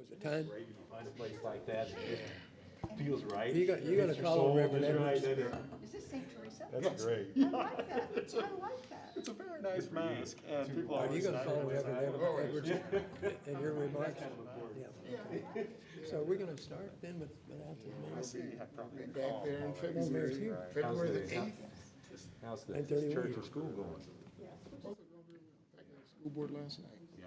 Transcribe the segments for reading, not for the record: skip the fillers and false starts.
Was it time? Great, you know, find a place like that, it just feels right. You gotta Your call soul him Reverend just right, Edwards. doesn't it? Is this St. Teresa? That's great. I like that. I like that. It's a very nice mask, and people Are you always gonna say, call him "Where's Reverend that?" Edwards in your remarks? Kind of important. Yeah. So we're gonna start then with after the I meeting? see, I probably Back there in February, February the How's 8th. How's the 9:30 church week. or school going? School board last night. Yeah.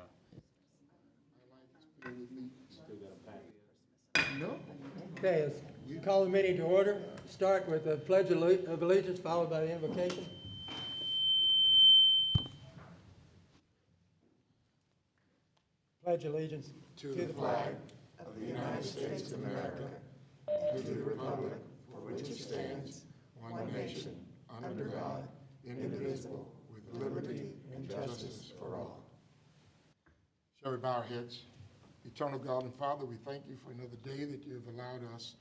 With me. Still got a pack. No. Okay, let's call the meeting to order. Start with the Pledge of Allegiance, followed by the invocation. Pledge allegiance To the flag of the United States of America, and to the republic for which it stands, one nation, under God, indivisible, with liberty and justice for all. Shall we bow our heads? Eternal God and Father, we thank you for another day that you have allowed us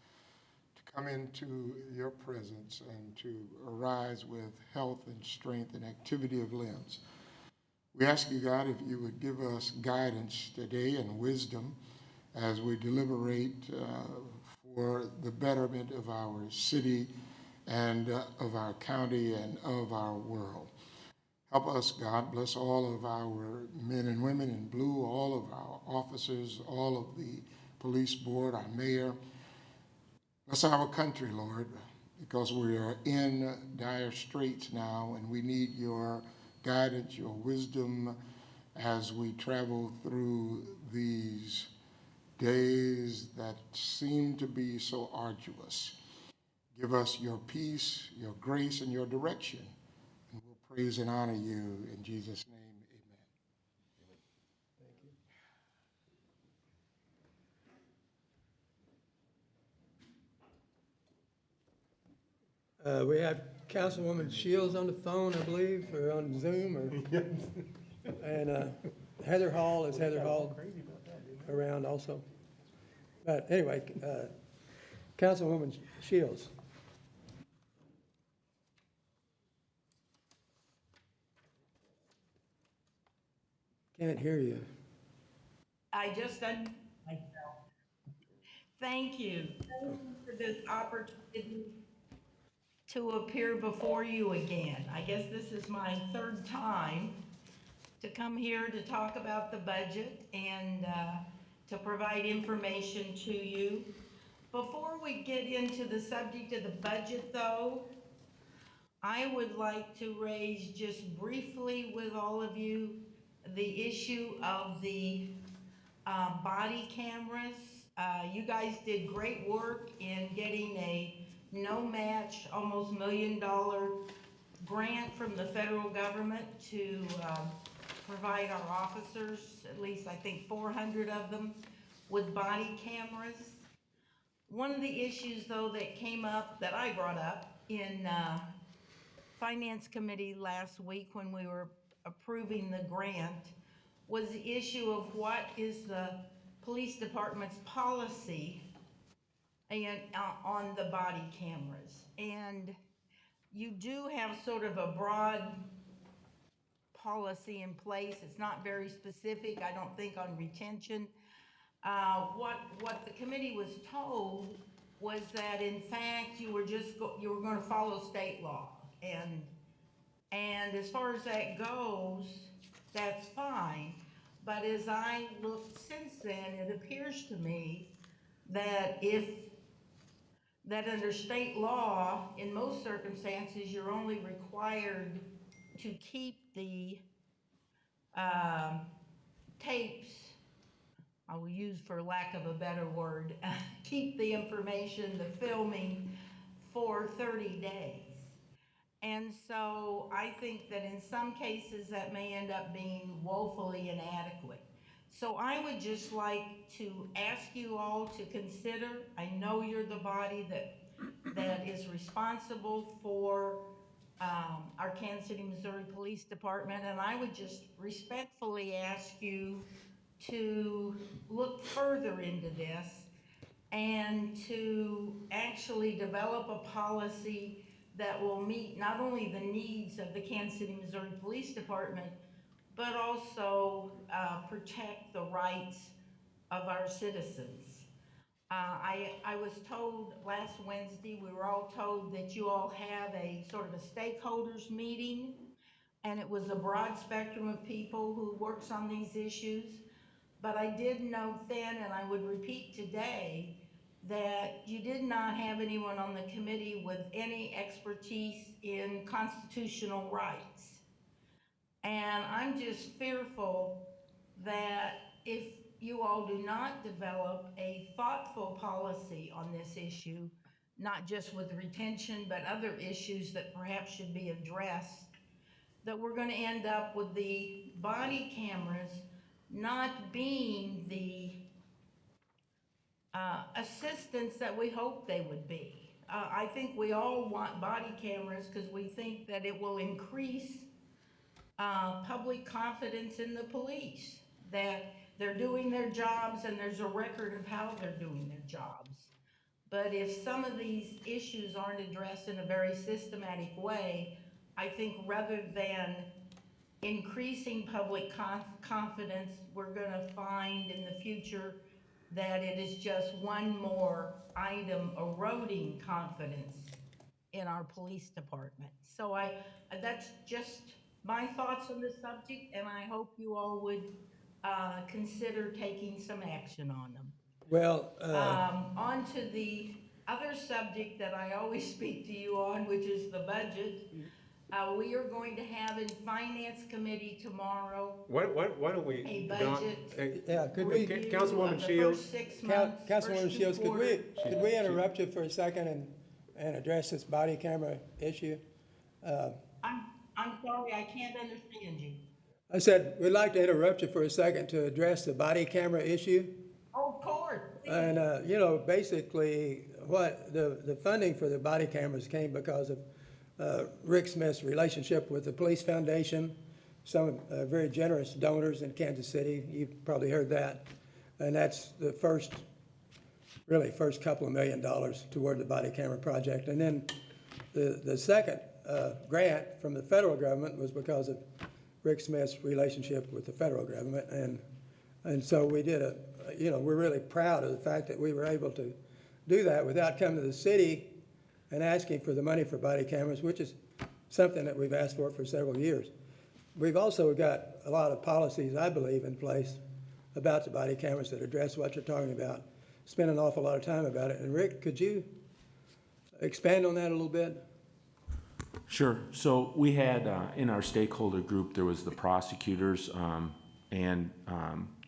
to come into your presence and to arise with health and strength and activity of limbs. We ask you, God, if you would give us guidance today and wisdom as we deliberate for the betterment of our city and of our county and of our world. Help us, God. Bless all of our men and women in blue, all of our officers, all of the police board, our mayor. Bless our country, Lord, because we are in dire straits now, and we need your guidance, your wisdom as we travel through these days that seem to be so arduous. Give us your peace, your grace, and your direction. And we'll praise and honor you in Jesus' name. Amen. Thank you. We have Councilwoman Shields on the phone, I believe, or on Zoom, or, and Heather Hall around also. But anyway, Councilwoman Shields. Can't hear you. I just unmuted myself. Thank you. Thank you for this opportunity to appear before you again. I guess this is my third time to come here to talk about the budget and to provide information to you. Before we get into the subject of the budget though, I would like to raise just briefly with all of you the issue of the body cameras. You guys did great work in getting a no-match, almost $1 million grant from the federal government to provide our officers, at least I think 400 of them, with body cameras. One of the issues though that came up, that I brought up in Finance Committee last week when we were approving the grant, was the issue of what is the police department's policy and on the body cameras. And you do have sort of a broad policy in place. It's not very specific, I don't think, on retention. What the committee was told was that in fact you were going to follow state law, and as far as that goes, that's fine. But as I looked since then, it appears to me that that under state law, in most circumstances, you're only required to keep the tapes, I will use for lack of a better word, keep the information, the filming, for 30 days. And so I think that in some cases that may end up being woefully inadequate. So I would just like to ask you all to consider, I know you're the body that is responsible for our Kansas City, Missouri Police Department, and I would just respectfully ask you to look further into this and to actually develop a policy that will meet not only the needs of the Kansas City, Missouri Police Department, but also protect the rights of our citizens. I was told last Wednesday, we were all told that you all have a sort of a stakeholders meeting, and it was a broad spectrum of people who works on these issues. But I did note then, and I would repeat today, that you did not have anyone on the committee with any expertise in constitutional rights. And I'm just fearful that if you all do not develop a thoughtful policy on this issue, not just with retention, but other issues that perhaps should be addressed, that we're going to end up with the body cameras not being the assistance that we hope they would be. I think we all want body cameras because we think that it will increase public confidence in the police, that they're doing their jobs and there's a record of how they're doing their jobs. But if some of these issues aren't addressed in a very systematic way, I think rather than increasing public confidence, we're gonna find in the future that it is just one more item eroding confidence in our police department. So that's just my thoughts on this subject, and I hope you all would consider taking some action on them. Well, On to the other subject that I always speak to you on, which is the budget. We are going to have in Finance Committee tomorrow Why don't we, a Don, budget yeah, could we, review Councilwoman of the Shields? first 6 months, Councilwoman first 2 Shields, quarters. could we interrupt you for a second and address this body camera issue? I'm sorry, I can't understand you. I said, we'd like to interrupt you for a second to address the body camera issue. Oh, of course. And, you know, basically, what the funding for the body cameras came because of Rick Smith's relationship with the Police Foundation, some very generous donors in Kansas City. You've probably heard that. And that's the first couple of $1 million toward the body camera project. And then the second grant from the federal government was because of Rick Smith's relationship with the federal government. And so we did we're really proud of the fact that we were able to do that without coming to the city and asking for the money for body cameras, which is something that we've asked for several years. We've also got a lot of policies, I believe, in place about the body cameras that address what you're talking about. Spend an awful lot of time about it. And Rick, could you expand on that a little bit? Sure. So we had in our stakeholder group, there was the prosecutors and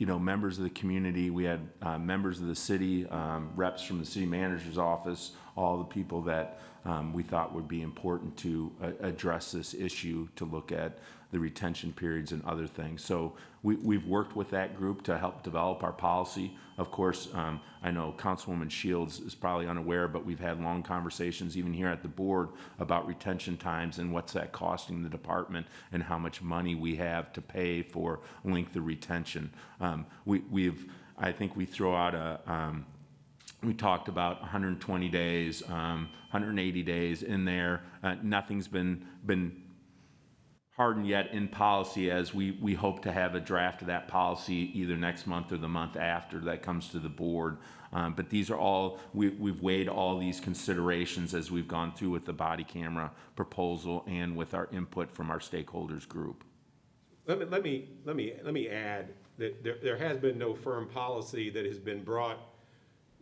members of the community. We had members of the city, reps from the city manager's office, all the people that we thought would be important to address this issue, to look at the retention periods and other things. So we've worked with that group to help develop our policy. Of course, I know Councilwoman Shields is probably unaware, but we've had long conversations even here at the board about retention times and what's that costing the department and how much money we have to pay for length of retention. I think we throw out we talked about 120 days, 180 days in there. Nothing's been hardened yet in policy, as we hope to have a draft of that policy either next month or the month after that comes to the board. But these are all, we've weighed all these considerations as we've gone through with the body camera proposal and with our input from our stakeholders group. Let me add that there has been no firm policy that has been brought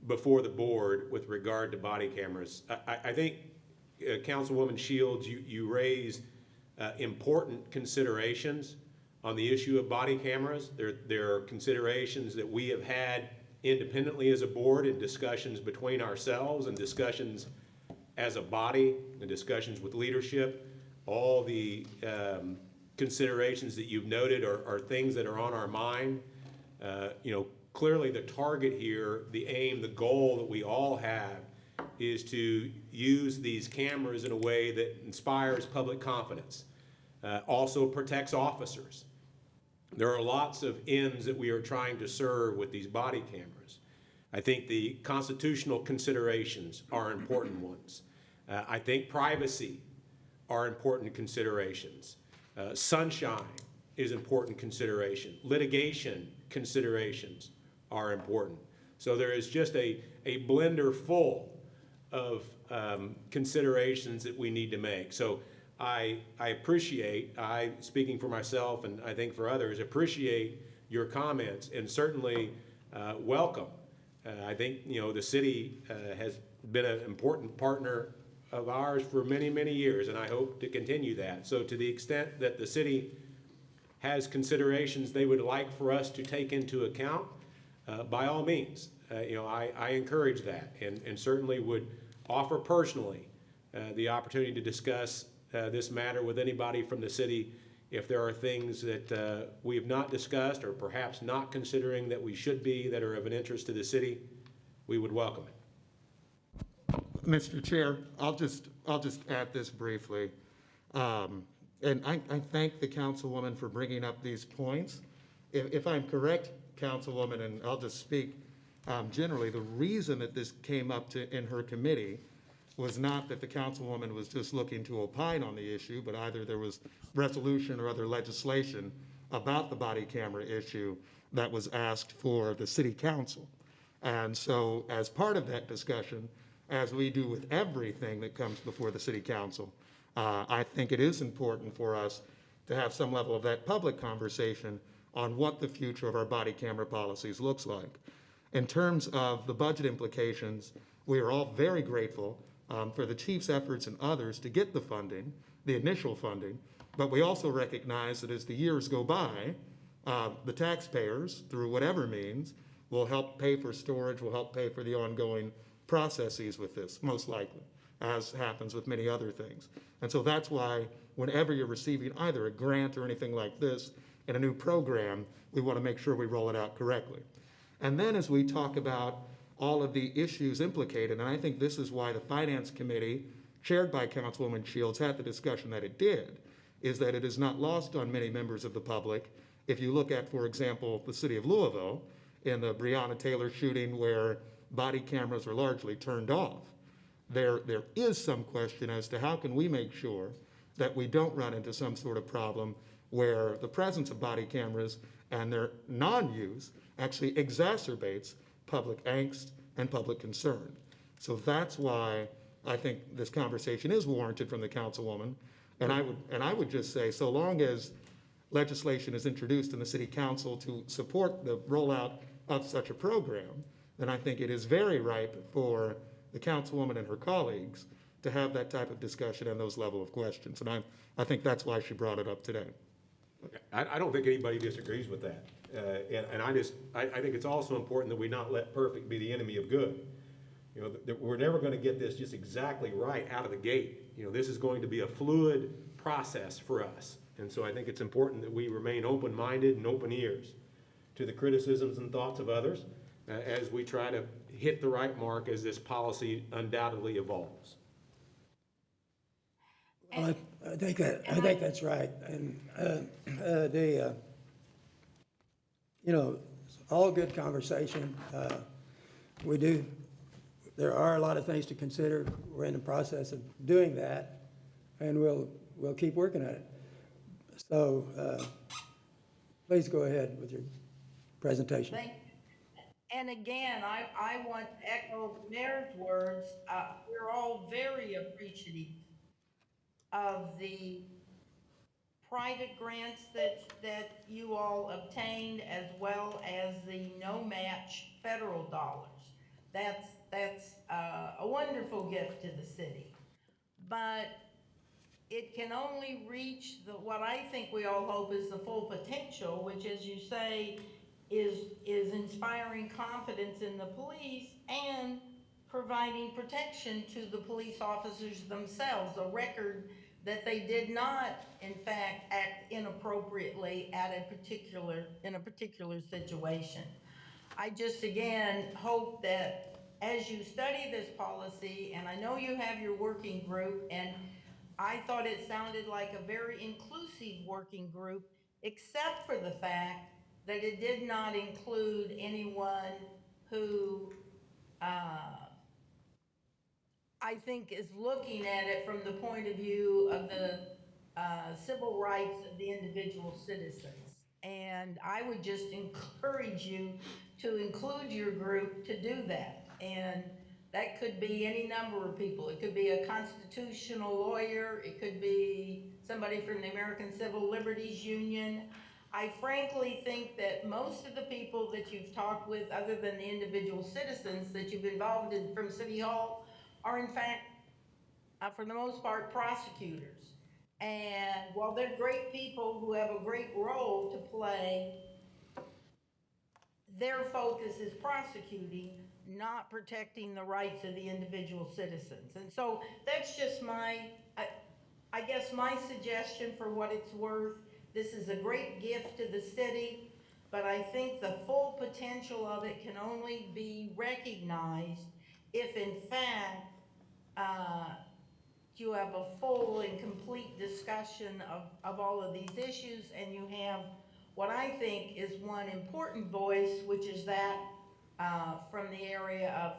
before the board with regard to body cameras. I think Councilwoman Shields, you raised important considerations on the issue of body cameras. There are considerations that we have had independently as a board in discussions between ourselves and discussions as a body and discussions with leadership. All the considerations that you've noted are things that are on our mind. Clearly the target here, the aim, the goal that we all have is to use these cameras in a way that inspires public confidence, also protects officers. There are lots of ends that we are trying to serve with these body cameras. I think the constitutional considerations are important ones. I think privacy are important considerations. Sunshine is important consideration. Litigation considerations are important. So there is just a blender full of considerations that we need to make. So I appreciate, speaking for myself and I think for others, appreciate your comments and certainly welcome. I think, the city has been an important partner of ours for many, many years, and I hope to continue that. So to the extent that the city has considerations they would like for us to take into account, by all means, I encourage that and certainly would offer personally the opportunity to discuss this matter with anybody from the city if there are things that we have not discussed or perhaps not considering that we should be that are of an interest to the city. We would welcome it. Mr. Chair, I'll just add this briefly. And I thank the councilwoman for bringing up these points. If I'm correct, councilwoman, and I'll just speak generally, the reason that this came up in her committee was not that the councilwoman was just looking to opine on the issue, but either there was resolution or other legislation about the body camera issue that was asked for the city council. And so as part of that discussion, as we do with everything that comes before the city council, I think it is important for us to have some level of that public conversation on what the future of our body camera policies looks like. In terms of the budget implications, we are all very grateful for the chief's efforts and others to get the funding, the initial funding, but we also recognize that as the years go by, the taxpayers, through whatever means, will help pay for storage, will help pay for the ongoing processes with this, most likely, as happens with many other things. And so that's why whenever you're receiving either a grant or anything like this in a new program, we want to make sure we roll it out correctly. And then as we talk about all of the issues implicated, and I think this is why the Finance Committee, chaired by Councilwoman Shields, had the discussion that it did, is that it is not lost on many members of the public. If you look at, for example, the city of Louisville, in the Breonna Taylor shooting where body cameras are largely turned off, there is some question as to how can we make sure that we don't run into some sort of problem where the presence of body cameras and their non-use actually exacerbates public angst and public concern. So that's why I think this conversation is warranted from the councilwoman. And I would just say, so long as legislation is introduced in the city council to support the rollout of such a program, then I think it is very ripe for the councilwoman and her colleagues to have that type of discussion and those level of questions. And I think that's why she brought it up today. I don't think anybody disagrees with that. I think it's also important that we not let perfect be the enemy of good. That we're never going to get this just exactly right out of the gate. This is going to be a fluid process for us. And so I think it's important that we remain open-minded and open ears to the criticisms and thoughts of others as we try to hit the right mark as this policy undoubtedly evolves. Well, I think that's right. And all good conversation. There are a lot of things to consider. We're in the process of doing that, and we'll keep working at it. So please go ahead with your presentation. And again, I want to echo the mayor's words. We're all very appreciative of the private grants that you all obtained, as well as the no-match federal dollars. That's a wonderful gift to the city. But it can only reach what I think we all hope is the full potential, which, as you say, is inspiring confidence in the police and providing protection to the police officers themselves, a record that they did not, in fact, act inappropriately in a particular situation. I just, again, hope that as you study this policy, and I know you have your working group, and I thought it sounded like a very inclusive working group, except for the fact that it did not include anyone who I think is looking at it from the point of view of the civil rights of the individual citizens. And I would just encourage you to include your group to do that. And that could be any number of people. It could be a constitutional lawyer. It could be somebody from the American Civil Liberties Union. I frankly think that most of the people that you've talked with, other than the individual citizens that you've involved in from City Hall, are in fact, for the most part, prosecutors. And while they're great people who have a great role to play, their focus is prosecuting, not protecting the rights of the individual citizens. And so that's just I guess my suggestion for what it's worth. This is a great gift to the city, but I think the full potential of it can only be recognized if in fact, you have a full and complete discussion of all of these issues, and you have what I think is one important voice, which is that from the area of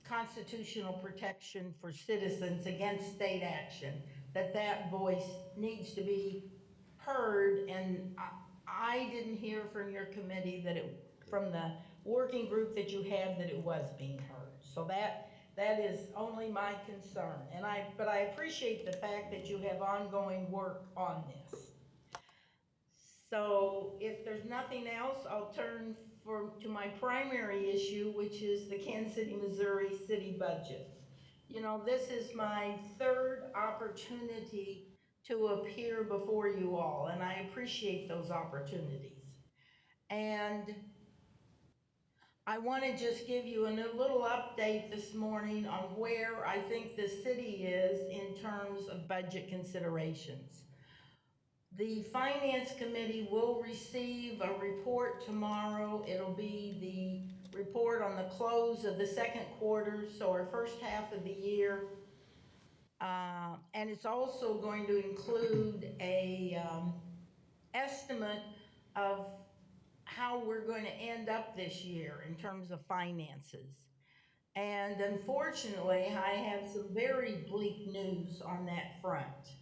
constitutional protection for citizens against state action, that voice needs to be heard. And I didn't hear from your committee from the working group that you had, that it was being heard. So that is only my concern. But I appreciate the fact that you have ongoing work on this. So if there's nothing else, I'll turn to my primary issue, which is the Kansas City, Missouri city budget. You know, this is my third opportunity to appear before you all, and I appreciate those opportunities. And I want to just give you a little update this morning on where I think the city is in terms of budget considerations. The Finance Committee will receive a report tomorrow. It'll be the report on the close of the second quarter, so our first half of the year. And it's also going to include a estimate of how we're going to end up this year in terms of finances. And unfortunately, I have some very bleak news on that front.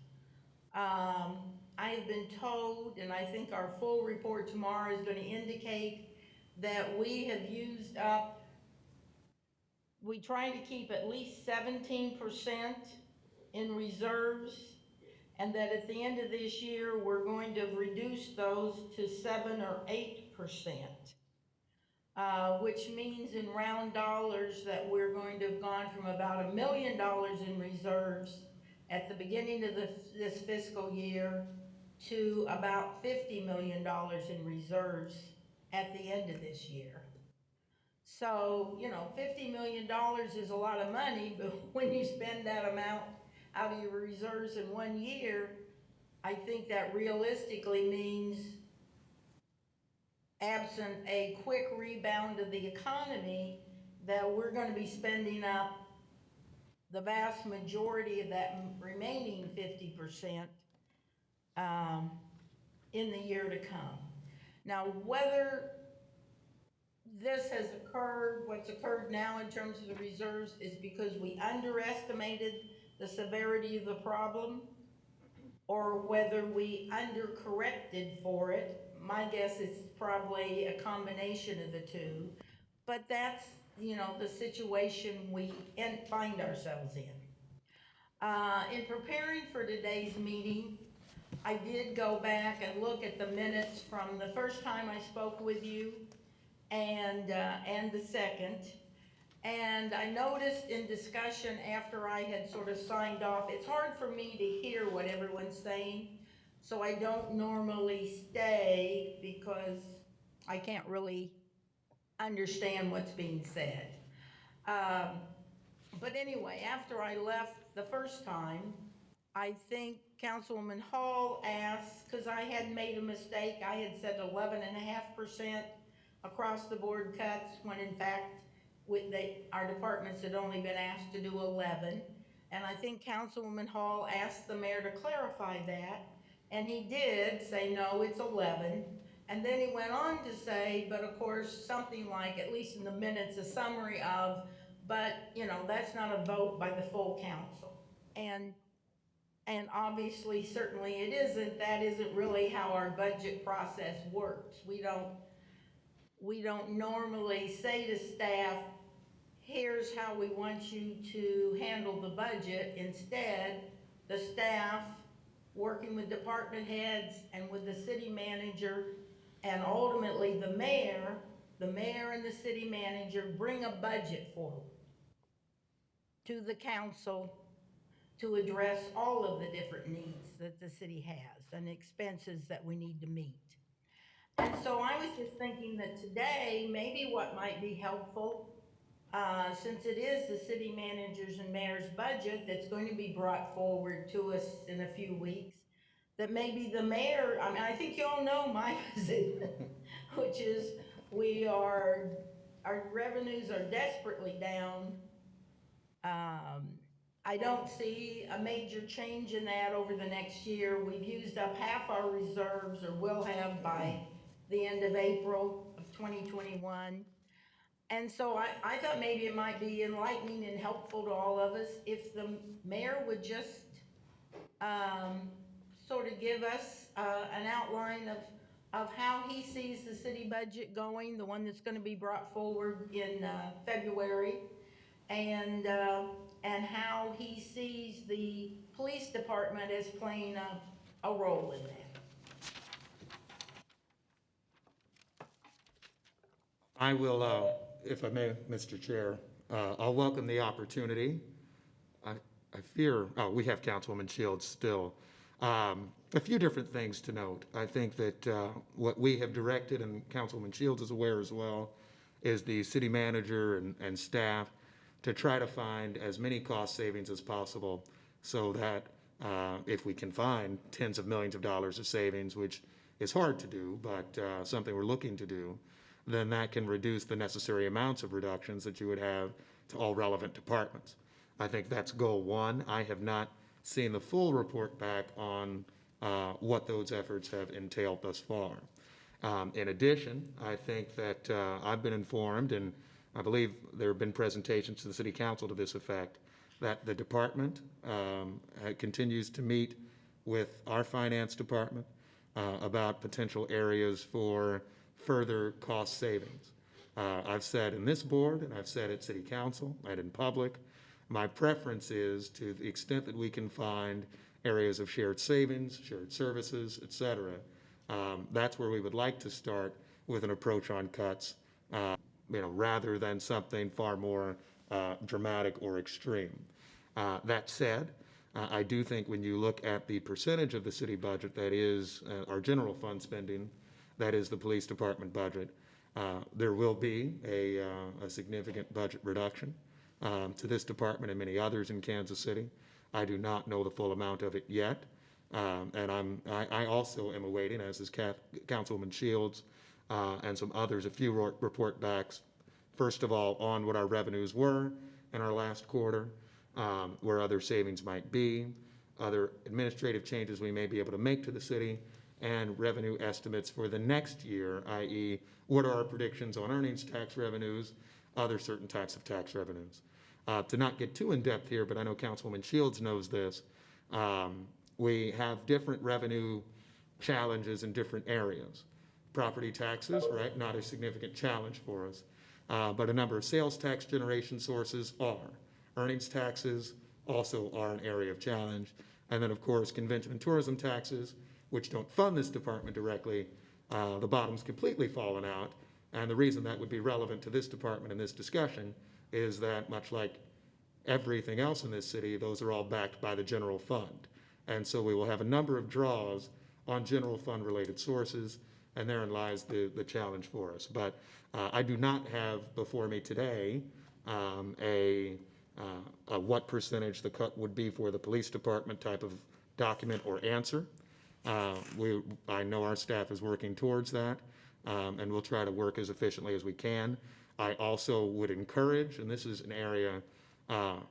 I have been told, and I think our full report tomorrow is going to indicate, that we have used up, we try to keep at least 17% in reserves, and that at the end of this year, we're going to reduce those to 7 or 8%. Which means in round dollars that we're going to have gone from about $1 million in reserves at the beginning of this fiscal year to about $50 million in reserves at the end of this year. So, you know, $50 million is a lot of money, but when you spend that amount out of your reserves in 1 year, I think that realistically means, absent a quick rebound of the economy, that we're going to be spending up the vast majority of that remaining 50% in the year to come. Now, whether this has occurred, what's occurred now in terms of the reserves, is because we underestimated the severity of the problem, or whether we undercorrected for it. My guess is probably a combination of the two, but that's, you know, the situation we find ourselves in. In preparing for today's meeting, I did go back and look at the minutes from the first time I spoke with you and the second. And I noticed in discussion after I had sort of signed off, it's hard for me to hear what everyone's saying, so I don't normally stay because I can't really understand what's being said. But anyway, after I left the first time, I think Councilwoman Hall asked, because I had made a mistake, I had said 11.5% across the board cuts, when in fact, our departments had only been asked to do 11. And I think Councilwoman Hall asked the mayor to clarify that, and he did say, no, it's 11. And then he went on to say, but of course, something like, at least in the minutes, a summary of, but you know, that's not a vote by the full council. And And obviously, certainly it isn't, that isn't really how our budget process works. We don't normally say to staff, here's how we want you to handle the budget. Instead, the staff, working with department heads and with the city manager, and ultimately the mayor and the city manager bring a budget forward to the council to address all of the different needs that the city has and expenses that we need to meet. And so I was just thinking that today, maybe what might be helpful, since it is the city manager's and mayor's budget that's going to be brought forward to us in a few weeks, that maybe the mayor, I mean, I think you all know my position, which is our revenues are desperately down. I don't see a major change in that over the next year. We've used up half our reserves, or will have by the end of April of 2021. And so I thought maybe it might be enlightening and helpful to all of us if the mayor would just sort of give us an outline of how he sees the city budget going, the one that's going to be brought forward in February, and how he sees the police department as playing a role in that. I will, if I may, Mr. Chair, I'll welcome the opportunity. I fear, we have Councilwoman Shields still. A few different things to note. I think that what we have directed, and Councilwoman Shields is aware as well, is the city manager and staff to try to find as many cost savings as possible so that if we can find tens of millions of dollars of savings, which is hard to do, but something we're looking to do, then that can reduce the necessary amounts of reductions that you would have to all relevant departments. I think that's goal one. I have not seen the full report back on what those efforts have entailed thus far. In addition, I think that I've been informed, and I believe there have been presentations to the City Council to this effect, that the department continues to meet with our finance department about potential areas for further cost savings. I've said in this board, and I've said at City Council and in public, my preference is, to the extent that we can find areas of shared savings, shared services, et cetera, that's where we would like to start with an approach on cuts, rather than something far more dramatic or extreme. That said, I do think when you look at the percentage of the city budget that is our general fund spending, that is the police department budget, there will be a significant budget reduction to this department and many others in Kansas City. I do not know the full amount of it yet, and I also am awaiting, as is Councilwoman Shields and some others, a few report backs. First of all, on what our revenues were in our last quarter, where other savings might be, other administrative changes we may be able to make to the city, and revenue estimates for the next year, i.e., what are our predictions on earnings tax revenues, other certain types of tax revenues. To not get too in-depth here, but I know Councilwoman Shields knows this, we have different revenue challenges in different areas. Property taxes, right, not a significant challenge for us, but a number of sales tax generation sources are. Earnings taxes also are an area of challenge. And then, of course, convention and tourism taxes, which don't fund this department directly, the bottom's completely fallen out. And the reason that would be relevant to this department in this discussion is that, much like everything else in this city, those are all backed by the general fund. And so we will have a number of draws on general fund related sources, and therein lies the challenge for us. But I do not have before me today what percentage the cut would be for the police department type of document or answer. I know our staff is working towards that, and we'll try to work as efficiently as we can. I also would encourage, and this is an area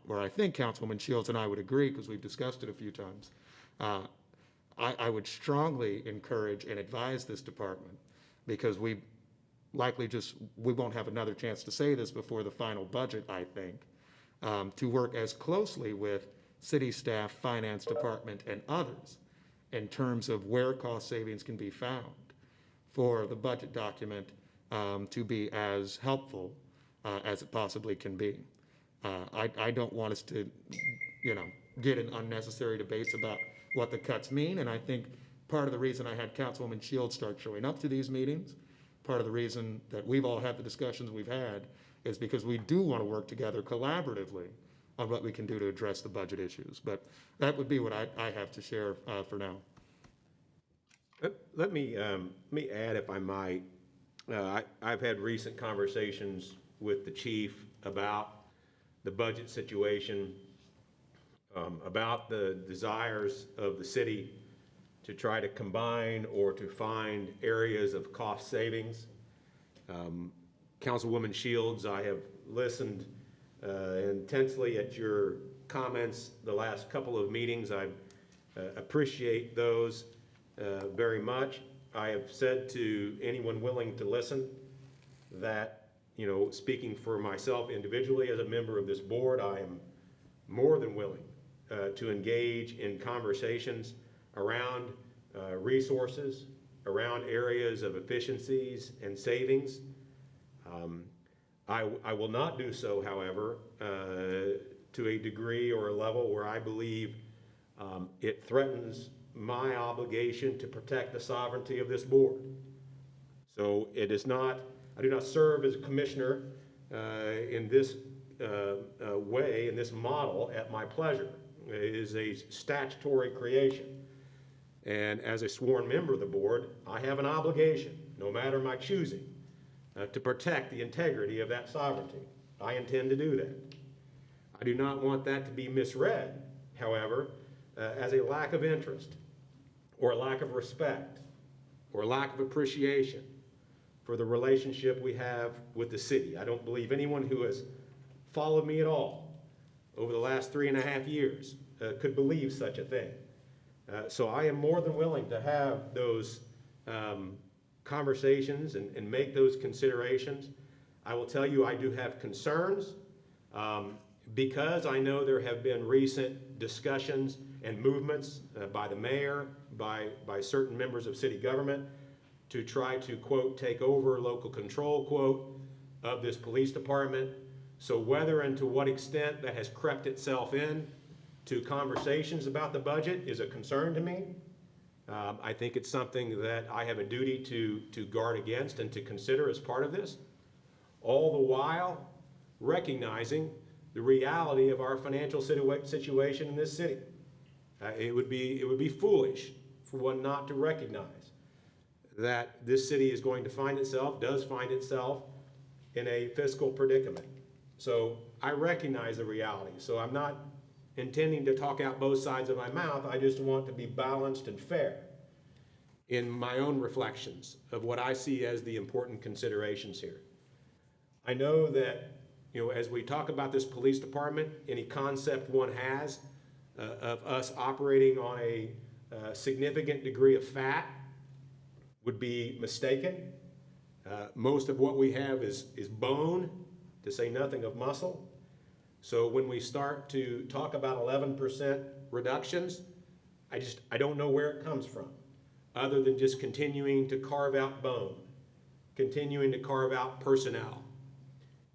where I think Councilwoman Shields and I would agree, because we've discussed it a few times, I would strongly encourage and advise this department, because we won't have another chance to say this before the final budget, I think, to work as closely with city staff, finance department, and others in terms of where cost savings can be found for the budget document to be as helpful as it possibly can be. I don't want us to, get in unnecessary debates about what the cuts mean, and I think part of the reason I had Councilwoman Shields start showing up to these meetings, part of the reason that we've all had the discussions we've had, is because we do want to work together collaboratively on what we can do to address the budget issues. But that would be what I have to share for now. Let me add, if I might. I've had recent conversations with the chief about the budget situation, about the desires of the city to try to combine or to find areas of cost savings. Councilwoman Shields, I have listened intensely at your comments the last couple of meetings. I appreciate those very much. I have said to anyone willing to listen that, speaking for myself individually as a member of this board, I am more than willing to engage in conversations around resources, around areas of efficiencies and savings. I will not do so, however, to a degree or a level where I believe it threatens my obligation to protect the sovereignty of this board. So it is not, I do not serve as a commissioner in this way, in this model, at my pleasure. It is a statutory creation. And as a sworn member of the board, I have an obligation, no matter my choosing, to protect the integrity of that sovereignty. I intend to do that. I do not want that to be misread, however, as a lack of interest or a lack of respect or a lack of appreciation for the relationship we have with the city. I don't believe anyone who has followed me at all over the last 3.5 years could believe such a thing. So I am more than willing to have those conversations and make those considerations. I will tell you I do have concerns because I know there have been recent discussions and movements by the mayor, by certain members of city government to try to, quote, take over local control, quote, of this police department. So whether and to what extent that has crept itself in to conversations about the budget is a concern to me. I think it's something that I have a duty to guard against and to consider as part of this, all the while recognizing the reality of our financial situation in this city. It would be foolish for one not to recognize that this city is going to does find itself in a fiscal predicament. So I recognize the reality. So I'm not intending to talk out both sides of my mouth. I just want to be balanced and fair in my own reflections of what I see as the important considerations here. I know that, as we talk about this police department, any concept one has of us operating on a significant degree of fat would be mistaken. Most of what we have is bone, to say nothing of muscle. So when we start to talk about 11% reductions, I don't know where it comes from, other than just continuing to carve out bone, continuing to carve out personnel.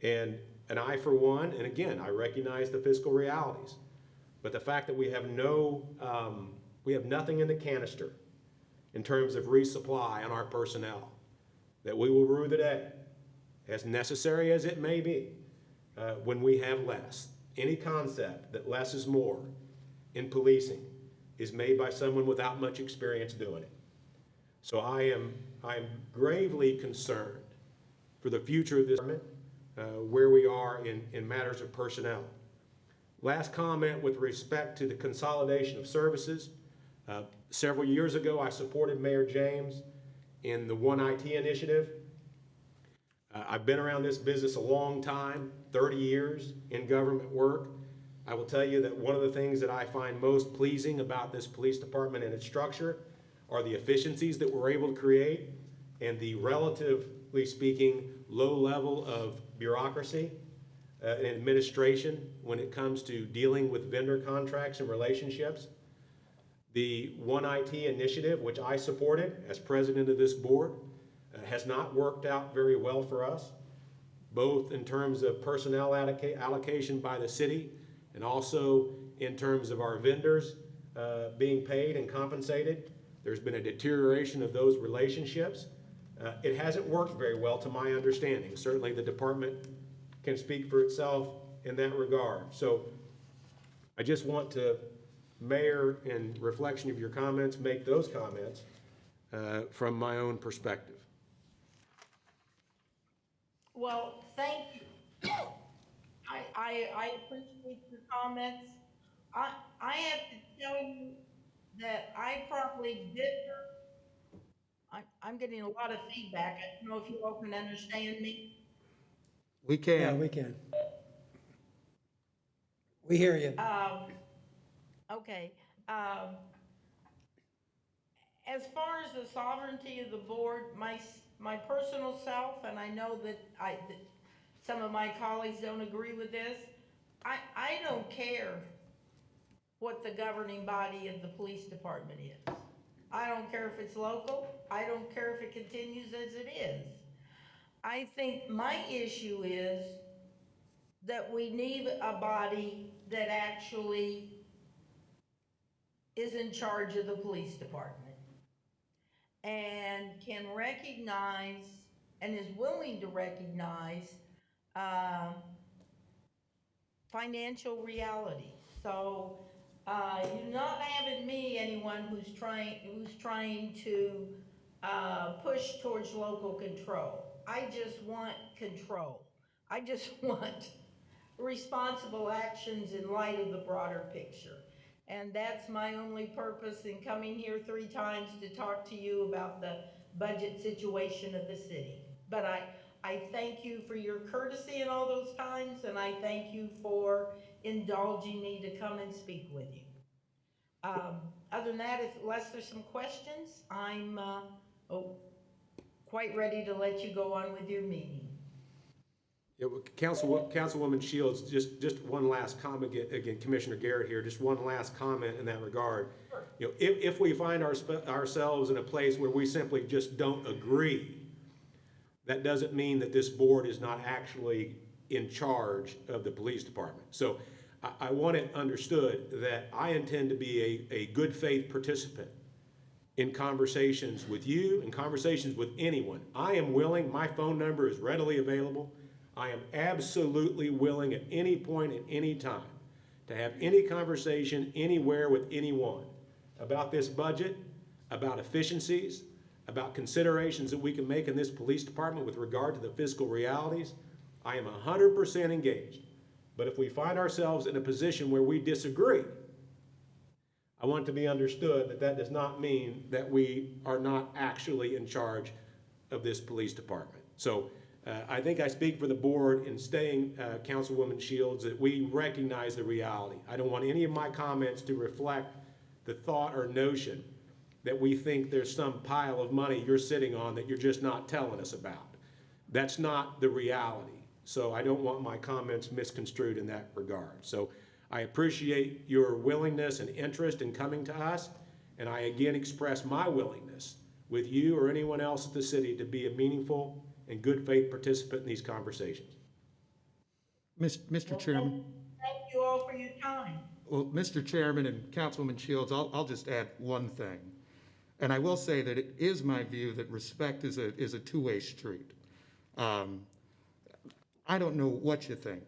And I, for one, and again, I recognize the fiscal realities, but the fact that we have nothing in the canister in terms of resupply on our personnel, that we will rue the day, as necessary as it may be, when we have less. Any concept that less is more in policing is made by someone without much experience doing it. So I am gravely concerned for the future of this department, where we are in matters of personnel. Last comment with respect to the consolidation of services. Several years ago, I supported Mayor James in the One IT initiative. I've been around this business a long time, 30 years in government work. I will tell you that one of the things that I find most pleasing about this police department and its structure are the efficiencies that we're able to create and the, relatively speaking, low level of bureaucracy and administration when it comes to dealing with vendor contracts and relationships. The One IT initiative, which I supported as president of this board, has not worked out very well for us, both in terms of personnel allocation by the city and also in terms of our vendors being paid and compensated. There's been a deterioration of those relationships. It hasn't worked very well to my understanding. Certainly the department can speak for itself in that regard. So I just want to, Mayor, in reflection of your comments, make those comments from my own perspective. Well, thank you. I appreciate your comments. I have to tell you that I probably differ. I'm getting a lot of feedback. I don't know if you all can understand me. We Yeah, can. we can. We hear you. Okay. As far as the sovereignty of the board, my personal self, and I know that that some of my colleagues don't agree with this, I don't care what the governing body of the police department is. I don't care if it's local. I don't care if it continues as it is. I think my issue is that we need a body that actually is in charge of the police department and can recognize and is willing to recognize uh, financial reality. So you're not having me anyone who's trying to push towards local control. I just want control. I just want responsible actions in light of the broader picture. And that's my only purpose in coming here 3 times to talk to you about the budget situation of the city. But I thank you for your courtesy in all those times, and I thank you for indulging me to come and speak with you. Other than that, unless there's some questions, I'm quite ready to let you go on with your meeting. Yeah, well, Councilwoman Shields, just one last comment, again, Commissioner Garrett here, just one last comment in that regard. You know, if we find ourselves in a place where we simply just don't agree, that doesn't mean that this board is not actually in charge of the police department. So I want it understood that I intend to be a good faith participant in conversations with you, in conversations with anyone. I am willing, my phone number is readily available. I am absolutely willing at any point at any time to have any conversation anywhere with anyone about this budget, about efficiencies, about considerations that we can make in this police department with regard to the fiscal realities. I am 100% engaged. But if we find ourselves in a position where we disagree, I want it to be understood that that does not mean that we are not actually in charge of this police department. So I think I speak for the board in saying, Councilwoman Shields, that we recognize the reality. I don't want any of my comments to reflect the thought or notion that we think there's some pile of money you're sitting on that you're just not telling us about. That's not the reality. So I don't want my comments misconstrued in that regard. So I appreciate your willingness and interest in coming to us, and I again express my willingness with you or anyone else at the city to be a meaningful and good faith participant in these conversations. Mr. Chairman. Thank you all for your time. Well, Mr. Chairman and Councilwoman Shields, I'll just add one thing. And I will say that it is my view that respect is a two-way street. I don't know what you think,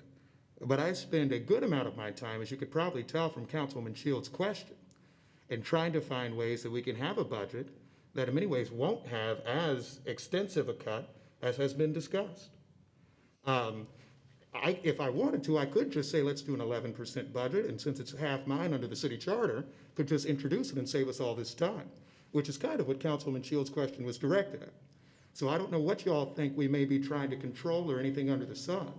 but I spend a good amount of my time, as you could probably tell from Councilwoman Shields' question, in trying to find ways that we can have a budget that in many ways won't have as extensive a cut as has been discussed. If I wanted to, I could just say, let's do an 11% budget, and since it's half mine under the city charter, could just introduce it and save us all this time, which is kind of what Councilwoman Shields' question was directed at. So I don't know what y'all think we may be trying to control or anything under the sun,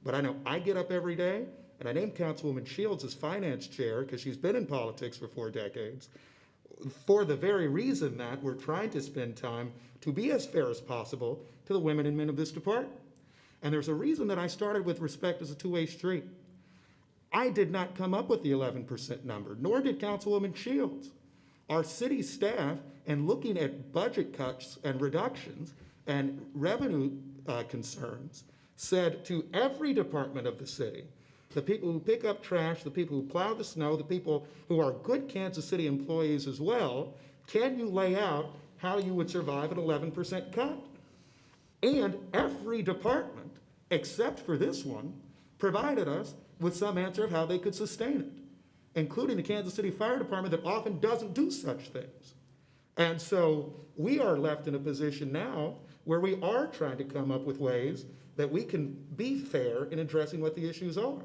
but I know I get up every day, and I named Councilwoman Shields as finance chair because she's been in politics for 4 decades, for the very reason that we're trying to spend time to be as fair as possible to the women and men of this department. And there's a reason that I started with respect as a two-way street. I did not come up with the 11% number, nor did Councilwoman Shields. Our city staff, and looking at budget cuts and reductions and revenue concerns, said to every department of the city, the people who pick up trash, the people who plow the snow, the people who are good Kansas City employees as well, can you lay out how you would survive an 11% cut? And every department, except for this one, provided us with some answer of how they could sustain it, including the Kansas City Fire Department that often doesn't do such things. And so we are left in a position now where we are trying to come up with ways that we can be fair in addressing what the issues are.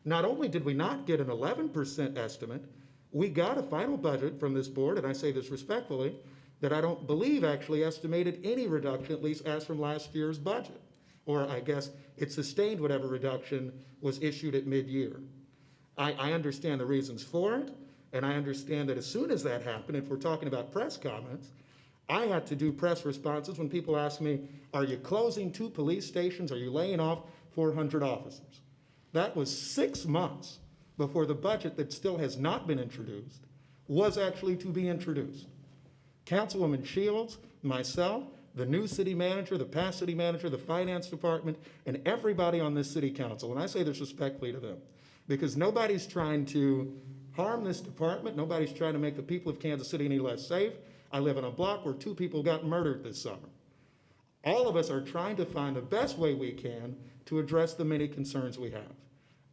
Not only did we not get an 11% estimate, we got a final budget from this board, and I say this respectfully, that I don't believe actually estimated any reduction, at least as from last year's budget. Or I guess it sustained whatever reduction was issued at mid-year. I understand the reasons for it, and I understand that as soon as that happened, if we're talking about press comments, I had to do press responses when people asked me, are you closing 2 police stations? Are you laying off 400 officers? That was 6 months before the budget that still has not been introduced was actually to be introduced. Councilwoman Shields, myself, the new city manager, the past city manager, the finance department, and everybody on this city council, and I say this respectfully to them, because nobody's trying to harm this department, nobody's trying to make the people of Kansas City any less safe. I live in a block where 2 people got murdered this summer. All of us are trying to find the best way we can to address the many concerns we have.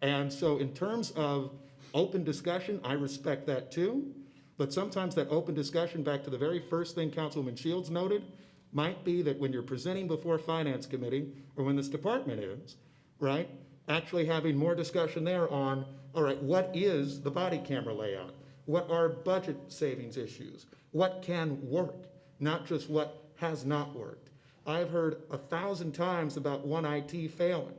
And so in terms of open discussion, I respect that too. But sometimes that open discussion, back to the very first thing Councilwoman Shields noted, might be that when you're presenting before Finance Committee, or when this department is, right, actually having more discussion there on, all right, what is the body camera layout? What are budget savings issues? What can work, not just what has not worked? I've heard 1,000 times about one IT failing,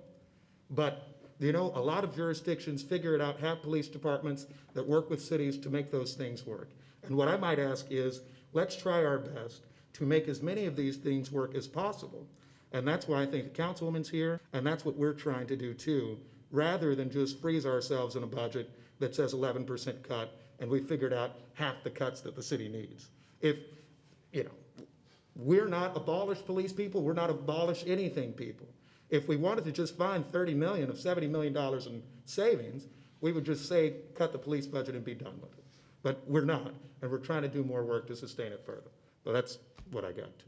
but you know, a lot of jurisdictions figure it out, have police departments that work with cities to make those things work. And what I might ask is, let's try our best to make as many of these things work as possible. And that's why I think the councilwoman's here, and that's what we're trying to do too, rather than just freeze ourselves in a budget that says 11% cut, and we figured out half the cuts that the city needs. If, you know, we're not abolish police people, we're not abolish anything people. If we wanted to just find 30 million of $70 million in savings, we would just say, cut the police budget and be done with it. But we're not, and we're trying to do more work to sustain it further. So that's what I got to.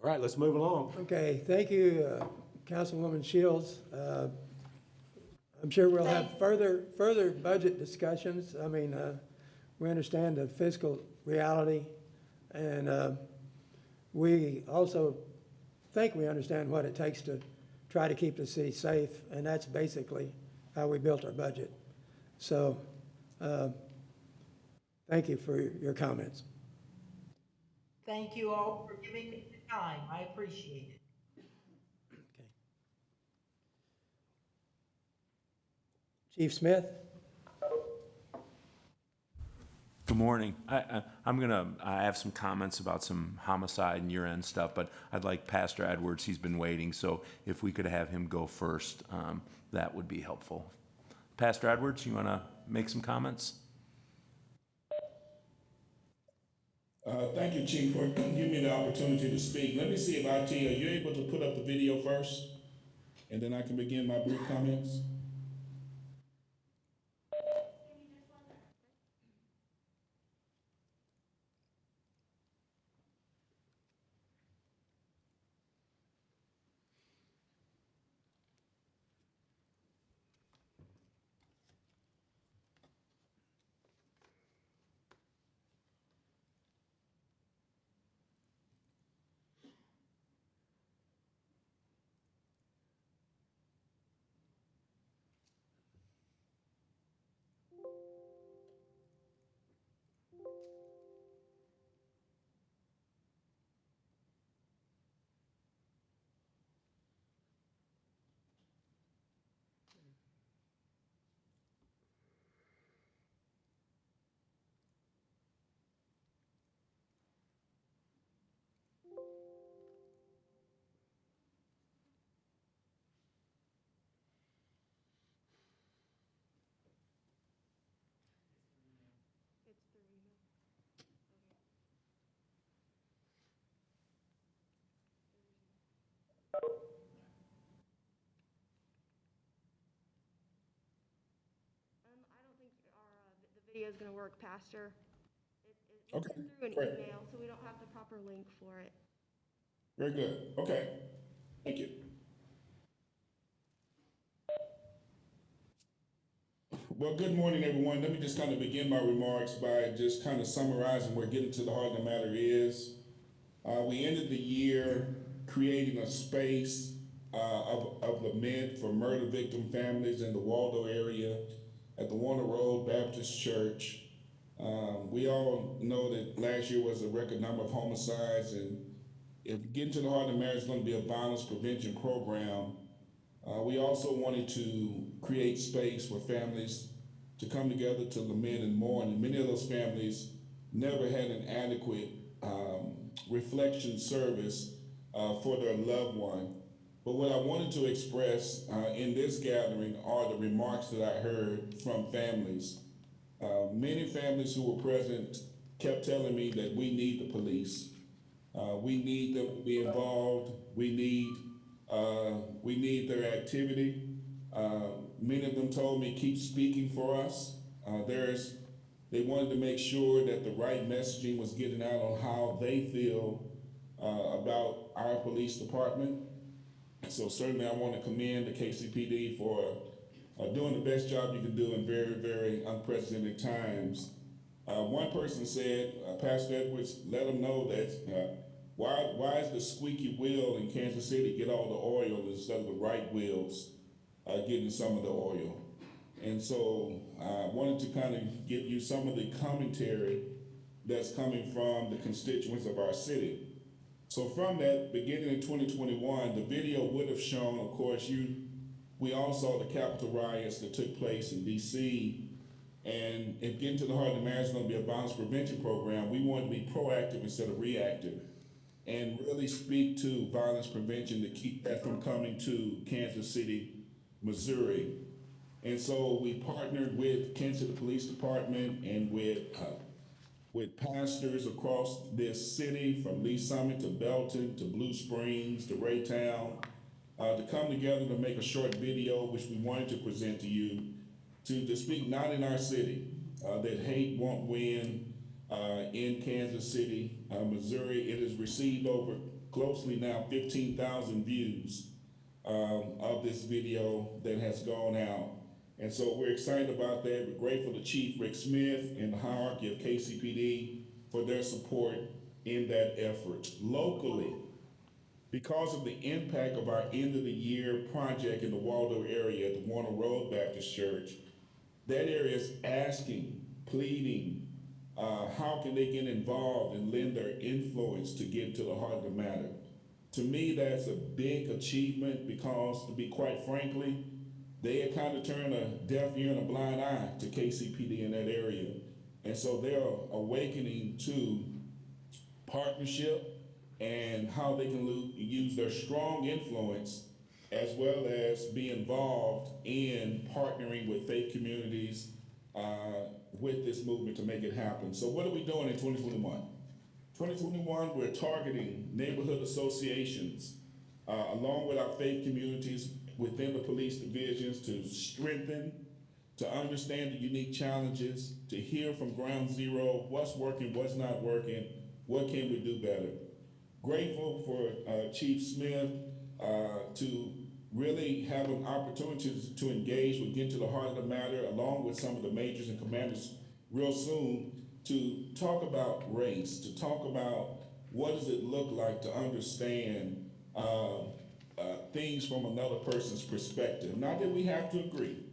All right, let's move along. Okay, thank you, Councilwoman Shields. I'm sure we'll have further budget discussions. I mean, we understand the fiscal reality, and we also think we understand what it takes to try to keep the city safe, and that's basically how we built our budget. So, thank you for your comments. Thank you all for giving me the time. I appreciate it. Okay. Chief Smith? Good morning. I have some comments about some homicide and year-end stuff, but I'd like Pastor Edwards, he's been waiting, so if we could have him go first, that would be helpful. Pastor Edwards, you want to make some comments? Thank you, Chief, for giving me the opportunity to speak. Let me see if IT, are you able to put up the video first? And then I can begin my brief comments? I don't think the video is gonna work, Pastor. It Okay, came through an great. email, so we don't have the proper link for it. Very good. Okay. Thank you. Well, good morning, everyone. Let me just kind of begin my remarks by just kind of summarizing where getting to the heart of the matter is. We ended the year creating a space of lament for murder victim families in the Waldo area at the Warner Road Baptist Church. We all know that last year was a record number of homicides, and if getting to the heart of the matter is going to be a violence prevention program, we also wanted to create space for families to come together to lament and mourn. And many of those families never had an adequate reflection service for their loved one. But what I wanted to express in this gathering are the remarks that I heard from families. Many families who were present kept telling me that we need the police. We need them to be involved. We need their activity. Many of them told me keep speaking for us. They wanted to make sure that the right messaging was getting out on how they feel about our police department. So certainly I want to commend the KCPD for doing the best job you can do in very, very unprecedented times. One person said, Pastor Edwards, let them know that why is the squeaky wheel in Kansas City get all the oil instead of the right wheels getting some of the oil? And so I wanted to kind of give you some of the commentary that's coming from the constituents of our city. So from that, beginning in 2021, the video would have shown, of course, we all saw the Capitol riots that took place in DC. And if getting to the heart of the matter is going to be a violence prevention program, we want to be proactive instead of reactive and really speak to violence prevention to keep that from coming to Kansas City, Missouri. And so we partnered with Kansas City Police Department and with pastors across this city, from Lee Summit to Belton to Blue Springs to Raytown, to come together to make a short video, which we wanted to present to you, to speak not in our city, that hate won't win in Kansas City, Missouri. It has received over closely now 15,000 views of this video that has gone out. And so we're excited about that. We're grateful to Chief Rick Smith and the hierarchy of KCPD for their support in that effort. Locally, because of the impact of our end of the year project in the Waldo area at the Warner Road Baptist Church, that area is asking, pleading, how can they get involved and lend their influence to get to the heart of the matter? To me, that's a big achievement because, to be quite frankly, they had kind of turned a deaf ear and a blind eye to KCPD in that area. And so they're awakening to partnership and how they can use their strong influence as well as be involved in partnering with faith communities with this movement to make it happen. So what are we doing in 2021? 2021, we're targeting neighborhood associations along with our faith communities within the police divisions to strengthen, to understand the unique challenges, to hear from ground zero what's working, what's not working, what can we do better. Grateful for Chief Smith to really have an opportunity to engage with Get to the Heart of the Matter along with some of the majors and commanders real soon to talk about race, to talk about what does it look like to understand things from another person's perspective. Not that we have to agree,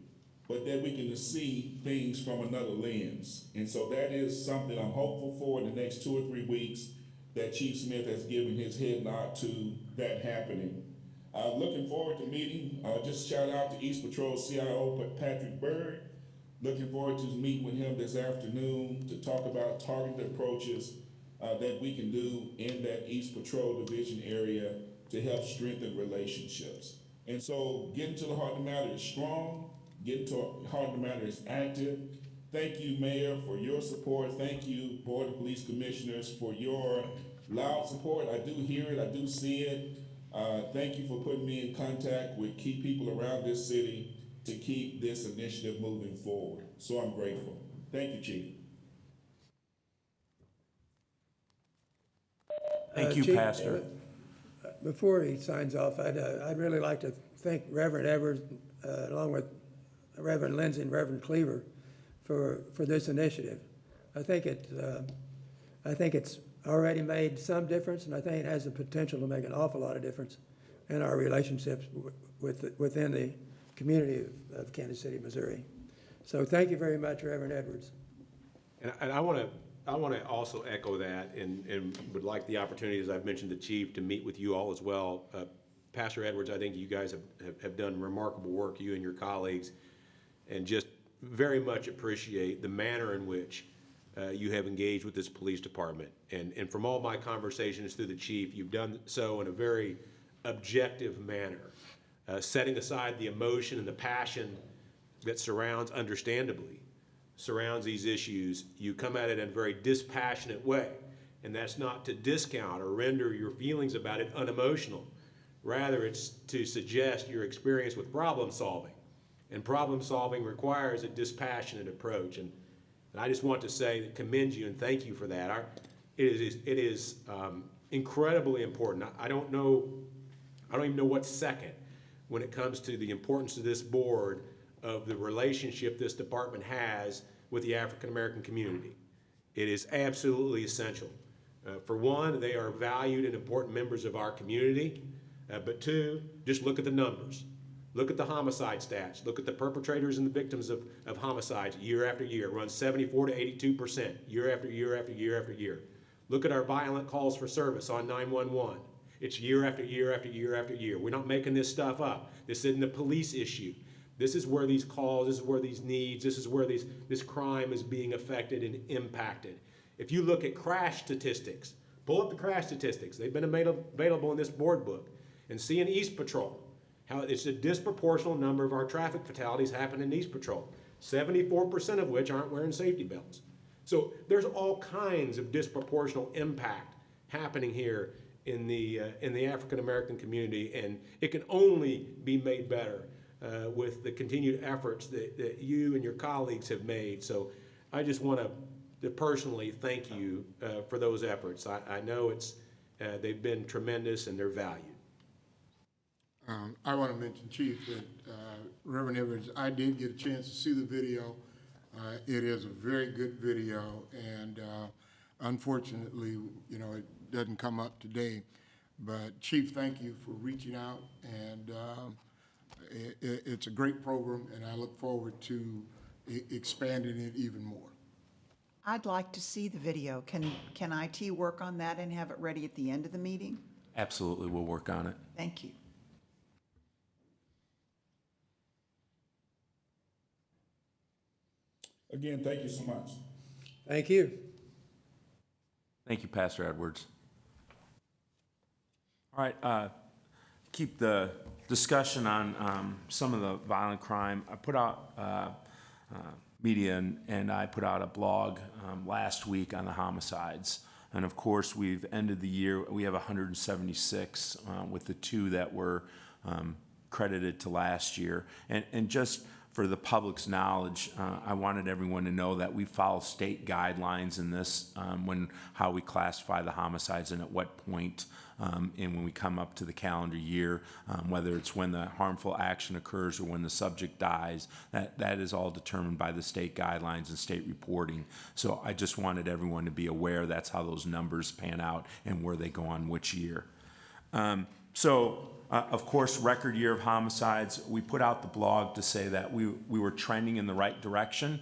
but that we can see things from another lens. And so that is something I'm hopeful for in the next 2 or 3 weeks that Chief Smith has given his head nod to that happening. Looking forward to meeting, just shout out to East Patrol CIO Patrick Bird. Looking forward to meeting with him this afternoon to talk about targeted approaches that we can do in that East Patrol Division area to help strengthen relationships. And so getting to the heart of the matter is strong, getting to the heart of the matter is active. Thank you, Mayor, for your support. Thank you, Board of Police Commissioners, for your loud support. I do hear it, I do see it. Thank you for putting me in contact with key people around this city to keep this initiative moving forward. So I'm grateful. Thank you, Chief. Thank you, Chief, Pastor. Before he signs off, I'd really like to thank Reverend Edwards, along with Reverend Lindsay and Reverend Cleaver for this initiative. I think it's already made some difference, and I think it has the potential to make an awful lot of difference in our relationships within the community of Kansas City, Missouri. So thank you very much, Reverend Edwards. And I want to also echo that and would like the opportunity, as I've mentioned, the chief, to meet with you all as well. Pastor Edwards, I think you guys have done remarkable work, you and your colleagues, and just very much appreciate the manner in which you have engaged with this police department. And from all my conversations through the chief, you've done so in a very objective manner, setting aside the emotion and the passion that understandably surrounds these issues. You come at it in a very dispassionate way, and that's not to discount or render your feelings about it unemotional. Rather, it's to suggest your experience with problem solving, and problem solving requires a dispassionate approach. And I just want to say, commend you and thank you for that. It is incredibly important. I don't even know what's second when it comes to the importance of this board, of the relationship this department has with the African American community. It is absolutely essential. For one, they are valued and important members of our community. But two, just look at the numbers. Look at the homicide stats. Look at the perpetrators and the victims of homicides year after year. It runs 74 to 82% year after year after year after year. Look at our violent calls for service on 911. It's year after year after year after year. We're not making this stuff up. This isn't a police issue. This is where these calls, this is where these needs, this is where this crime is being affected and impacted. If you look at crash statistics, pull up the crash statistics. They've been available in this board book. And see in East Patrol how it's a disproportional number of our traffic fatalities happen in East Patrol, 74% of which aren't wearing safety belts. So there's all kinds of disproportional impact happening here in the African American community, and it can only be made better with the continued efforts that you and your colleagues have made. So I just want to personally thank you for those efforts. I know they've been tremendous and they're valued. I want to mention, Chief, that Reverend Evans, I did get a chance to see the video. It is a very good video, and unfortunately, it doesn't come up today. But Chief, thank you for reaching out, and it's a great program, and I look forward to expanding it even more. I'd like to see the video. Can IT work on that and have it ready at the end of the meeting? Absolutely, we'll work on it. Thank you. Again, thank you so much. Thank you. Thank you, Pastor Edwards. All right, keep the discussion on some of the violent crime. I put out media and I put out a blog last week on the homicides. And of course, we've ended the year, we have 176 with the 2 that were credited to last year. And just for the public's knowledge, I wanted everyone to know that we follow state guidelines in this, how we classify the homicides and at what point, and when we come up to the calendar year, whether it's when the harmful action occurs or when the subject dies, that is all determined by the state guidelines and state reporting. So I just wanted everyone to be aware that's how those numbers pan out and where they go on which year. Of course, record year of homicides. We put out the blog to say that we were trending in the right direction.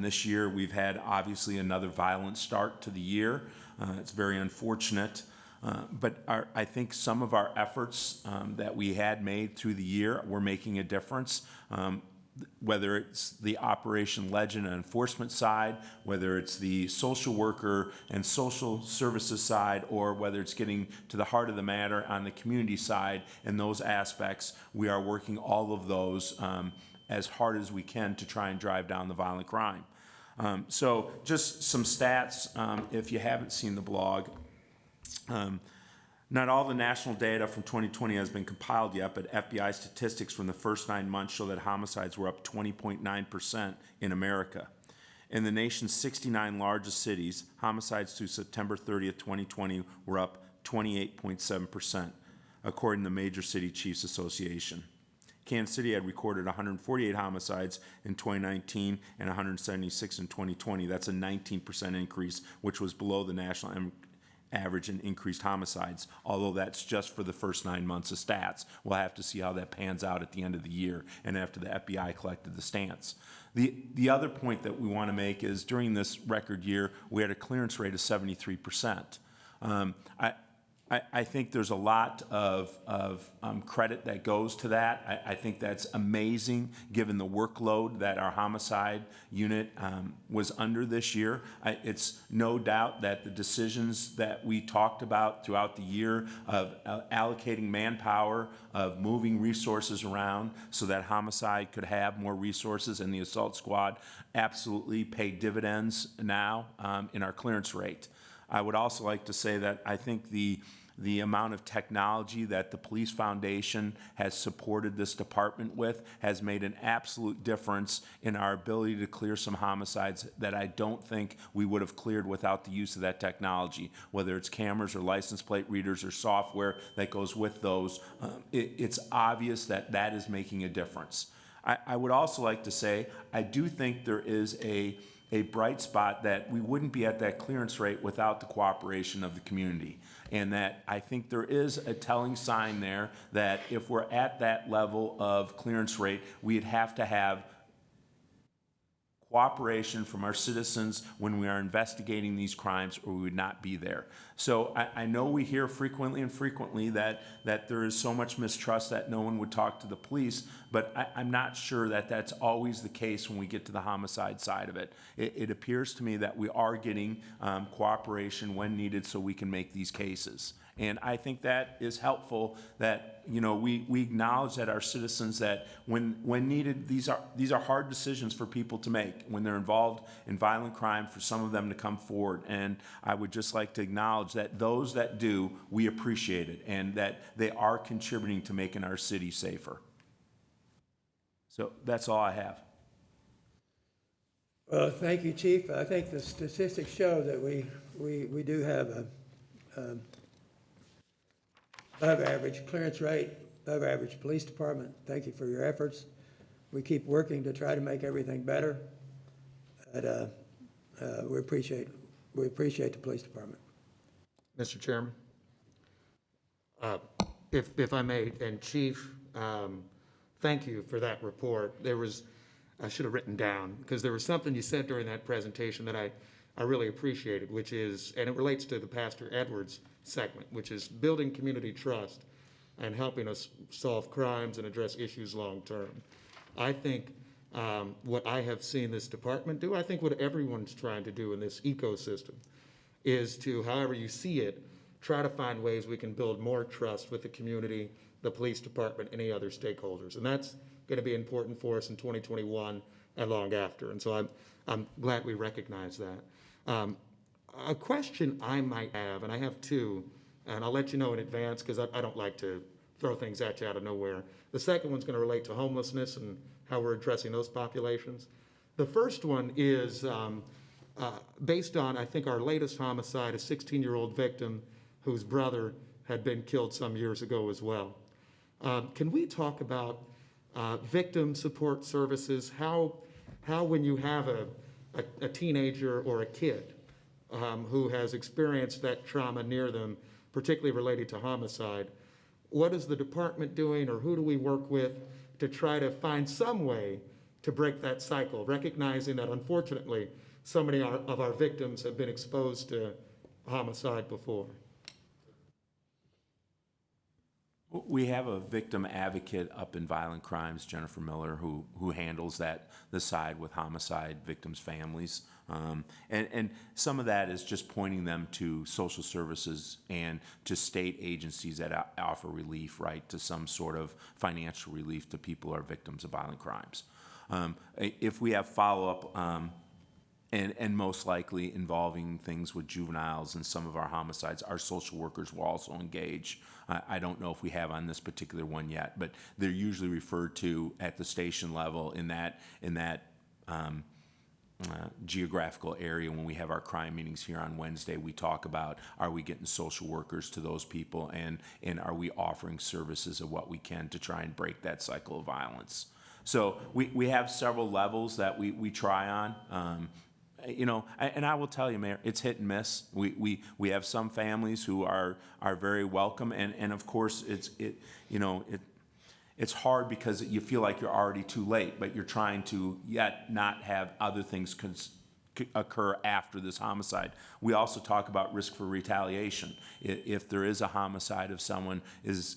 This year, we've had obviously another violent start to the year. It's very unfortunate. But I think some of our efforts that we had made through the year were making a difference. Whether it's the Operation Legend and enforcement side, whether it's the social worker and social services side, or whether it's getting to the heart of the matter on the community side and those aspects, we are working all of those as hard as we can to try and drive down the violent crime. So just some stats, if you haven't seen the blog. Not all the national data from 2020 has been compiled yet, but FBI statistics from the first 9 months show that homicides were up 20.9% in America. In the nation's 69 largest cities, homicides through September 30th, 2020 were up 28.7%, according to the Major City Chiefs Association. Kansas City had recorded 148 homicides in 2019 and 176 in 2020. That's a 19% increase, which was below the national average in increased homicides, although that's just for the first 9 months of stats. We'll have to see how that pans out at the end of the year and after the FBI collected the stats. The other point that we want to make is during this record year, we had a clearance rate of 73%. I think there's a lot of credit that goes to that. I think that's amazing given the workload that our homicide unit was under this year. It's no doubt that the decisions that we talked about throughout the year of allocating manpower, of moving resources around so that homicide could have more resources and the assault squad absolutely pay dividends now in our clearance rate. I would also like to say that I think the amount of technology that the Police Foundation has supported this department with has made an absolute difference in our ability to clear some homicides that I don't think we would have cleared without the use of that technology, whether it's cameras or license plate readers or software that goes with those. It's obvious that that is making a difference. I would also like to say I do think there is a bright spot that we wouldn't be at that clearance rate without the cooperation of the community. And that I think there is a telling sign there that if we're at that level of clearance rate, we'd have to have cooperation from our citizens when we are investigating these crimes, or we would not be there. So I know we hear frequently that there is so much mistrust that no one would talk to the police, but I'm not sure that that's always the case when we get to the homicide side of it. It appears to me that we are getting cooperation when needed so we can make these cases. And I think that is helpful that, you know, we acknowledge that our citizens that when needed, these are hard decisions for people to make when they're involved in violent crime, for some of them to come forward. And I would just like to acknowledge that those that do, we appreciate it and that they are contributing to making our city safer. So that's all I have. Well, thank you, Chief. I think the statistics show that we do have a above average clearance rate, above average police department. Thank you for your efforts. We keep working to try to make everything better. But we appreciate the police department. Mr. Chairman, if I may, and Chief, thank you for that report. I should have written down, because there was something you said during that presentation that I really appreciated, which is, and it relates to the Pastor Edwards segment, which is building community trust and helping us solve crimes and address issues long term. I think what I have seen this department do, I think what everyone's trying to do in this ecosystem is to, however you see it, try to find ways we can build more trust with the community, the police department, any other stakeholders. And that's going to be important for us in 2021 and long after. And so I'm glad we recognize that. A question I might have, and I have two, and I'll let you know in advance because I don't like to throw things at you out of nowhere. The second one's going to relate to homelessness and how we're addressing those populations. The first one is based on, I think, our latest homicide, a 16-year-old victim whose brother had been killed some years ago as well. Can we talk about victim support services, how when you have a teenager or a kid who has experienced that trauma near them, particularly related to homicide, what is the department doing, or who do we work with to try to find some way to break that cycle, recognizing that unfortunately so many of our victims have been exposed to homicide before? We have a victim advocate up in violent crimes, Jennifer Miller, who handles the side with homicide victims' families. And some of that is just pointing them to social services and to state agencies that offer relief, right, to some sort of financial relief to people who are victims of violent crimes. If we have follow-up and most likely involving things with juveniles and some of our homicides. Our social workers will also engage. I don't know if we have on this particular one yet, but they're usually referred to at the station level in that geographical area. When we have our crime meetings here on Wednesday, we talk about, are we getting social workers to those people, and are we offering services of what we can to try and break that cycle of violence. So we have several levels that we try on. You know, and I will tell you, Mayor, it's hit and miss. We have some families who are very welcome, and of course it's hard because you feel like you're already too late, but you're trying to yet not have other things occur after this homicide. We also talk about risk for retaliation. If there is a homicide of someone, is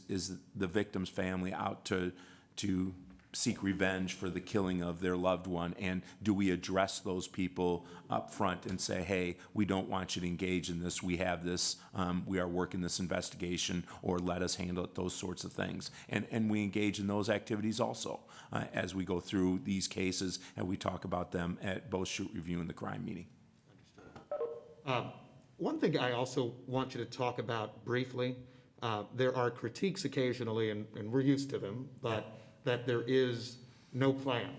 the victim's family out to seek revenge for the killing of their loved one, and do we address those people up front and say, hey, we don't want you to engage in this, we have this, we are working this investigation, or let us handle it, those sorts of things. And we engage in those activities also as we go through these cases, and we talk about them at both shoot review and the crime meeting. One thing I also want you to talk about briefly, there are critiques occasionally, and we're used to them, but that there is no plan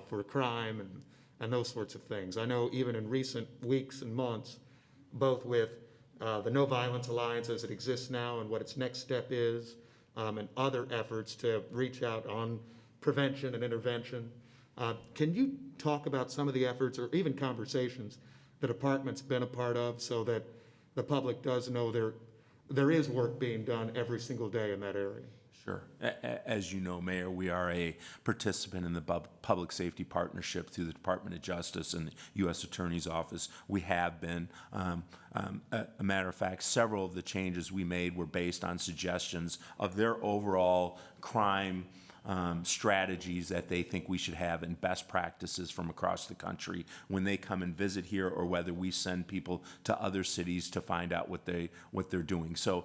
for crime and those sorts of things. I know even in recent weeks and months, both with the No Violence Alliance as it exists now and what its next step is, and other efforts to reach out on prevention and intervention. Can you talk about some of the efforts or even conversations the department's been a part of, so that the public does know there is work being done every single day in that area? Sure. As you know, Mayor, we are a participant in the Public Safety Partnership through the Department of Justice and the U.S. Attorney's Office. We have been. A matter of fact, several of the changes we made were based on suggestions of their overall crime strategies that they think we should have, and best practices from across the country when they come and visit here, or whether we send people to other cities to find out what they're doing. So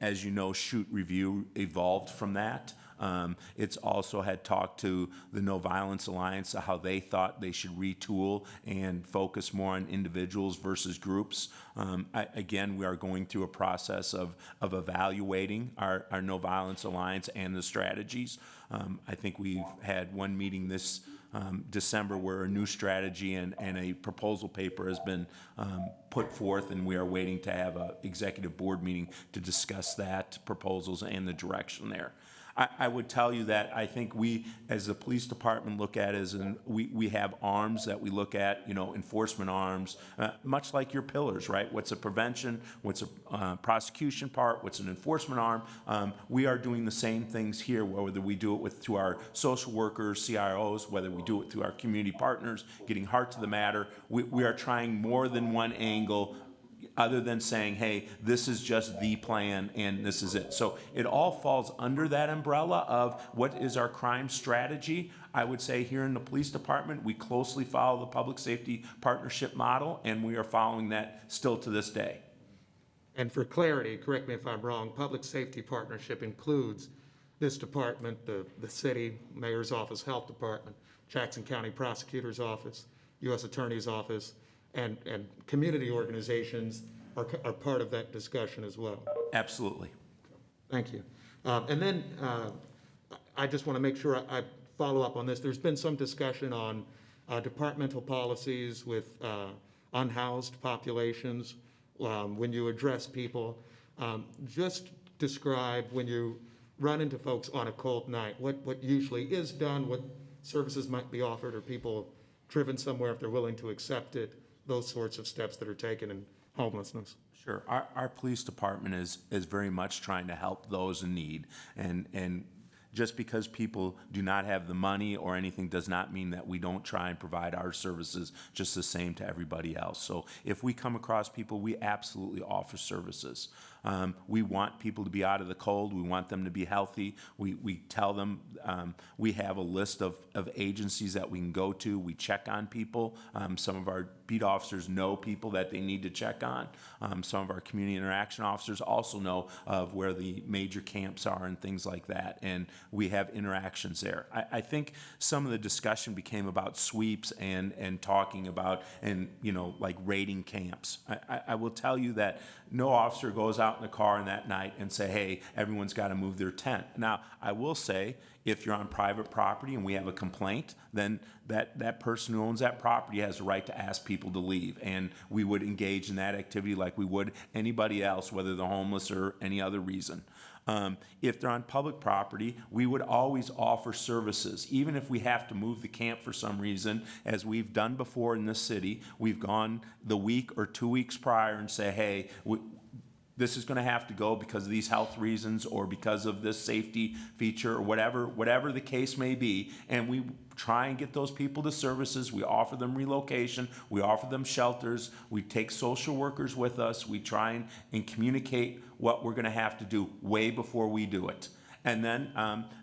as you know, Shoot Review evolved from that. It's also had talked to the No Violence Alliance, how they thought they should retool and focus more on individuals versus groups. Again, we are going through a process of evaluating our No Violence Alliance and the strategies. I think we've had one meeting this December where a new strategy and a proposal paper has been put forth, and we are waiting to have an executive board meeting to discuss that proposals and the direction there. I would tell you that I think we, as the police department, look at as we have arms that we look at, enforcement arms, much like your pillars, right? What's a prevention? What's a prosecution part? What's an enforcement arm? We are doing the same things here, whether we do it through our social workers, CIOs, whether we do it through our community partners, getting heart to the matter. We are trying more than one angle, other than saying, hey, this is just the plan and this is it. So it all falls under that umbrella of what is our crime strategy. I would say here in the police department, we closely follow the public safety partnership model, and we are following that still to this day. And for clarity, correct me if I'm wrong, public safety partnership includes this department, the city, mayor's office, health department, Jackson County prosecutor's office, U.S. Attorney's office, and community organizations are part of that discussion as well. Absolutely. Thank you. And then I just want to make sure I follow up on this. There's been some discussion on departmental policies with unhoused populations when you address people. Just describe, when you run into folks on a cold night, what usually is done, what services might be offered, or people driven somewhere if they're willing to accept it, those sorts of steps that are taken in homelessness. Sure. Our police department is very much trying to help those in need. And just because people do not have the money or anything does not mean that we don't try and provide our services just the same to everybody else. So if we come across people, we absolutely offer services. We want people to be out of the cold. We want them to be healthy. We tell them we have a list of agencies that we can go to. We check on people. Some of our beat officers know people that they need to check on. Some of our community interaction officers also know of where the major camps are and things like that, and we have interactions there. I think some of the discussion became about sweeps and talking about, and like raiding camps. I will tell you that no officer goes out in the car in that night and say, hey, everyone's got to move their tent. Now, I will say, if you're on private property and we have a complaint, then that person who owns that property has the right to ask people to leave. And we would engage in that activity like we would anybody else, whether they're homeless or any other reason. If they're on public property, we would always offer services, even if we have to move the camp for some reason, as we've done before in this city. We've gone the week or 2 weeks prior and say, hey, this is going to have to go because of these health reasons or because of this safety feature or whatever the case may be. And we try and get those people to services. We offer them relocation. We offer them shelters. We take social workers with us. We try and communicate what we're going to have to do way before we do it. And then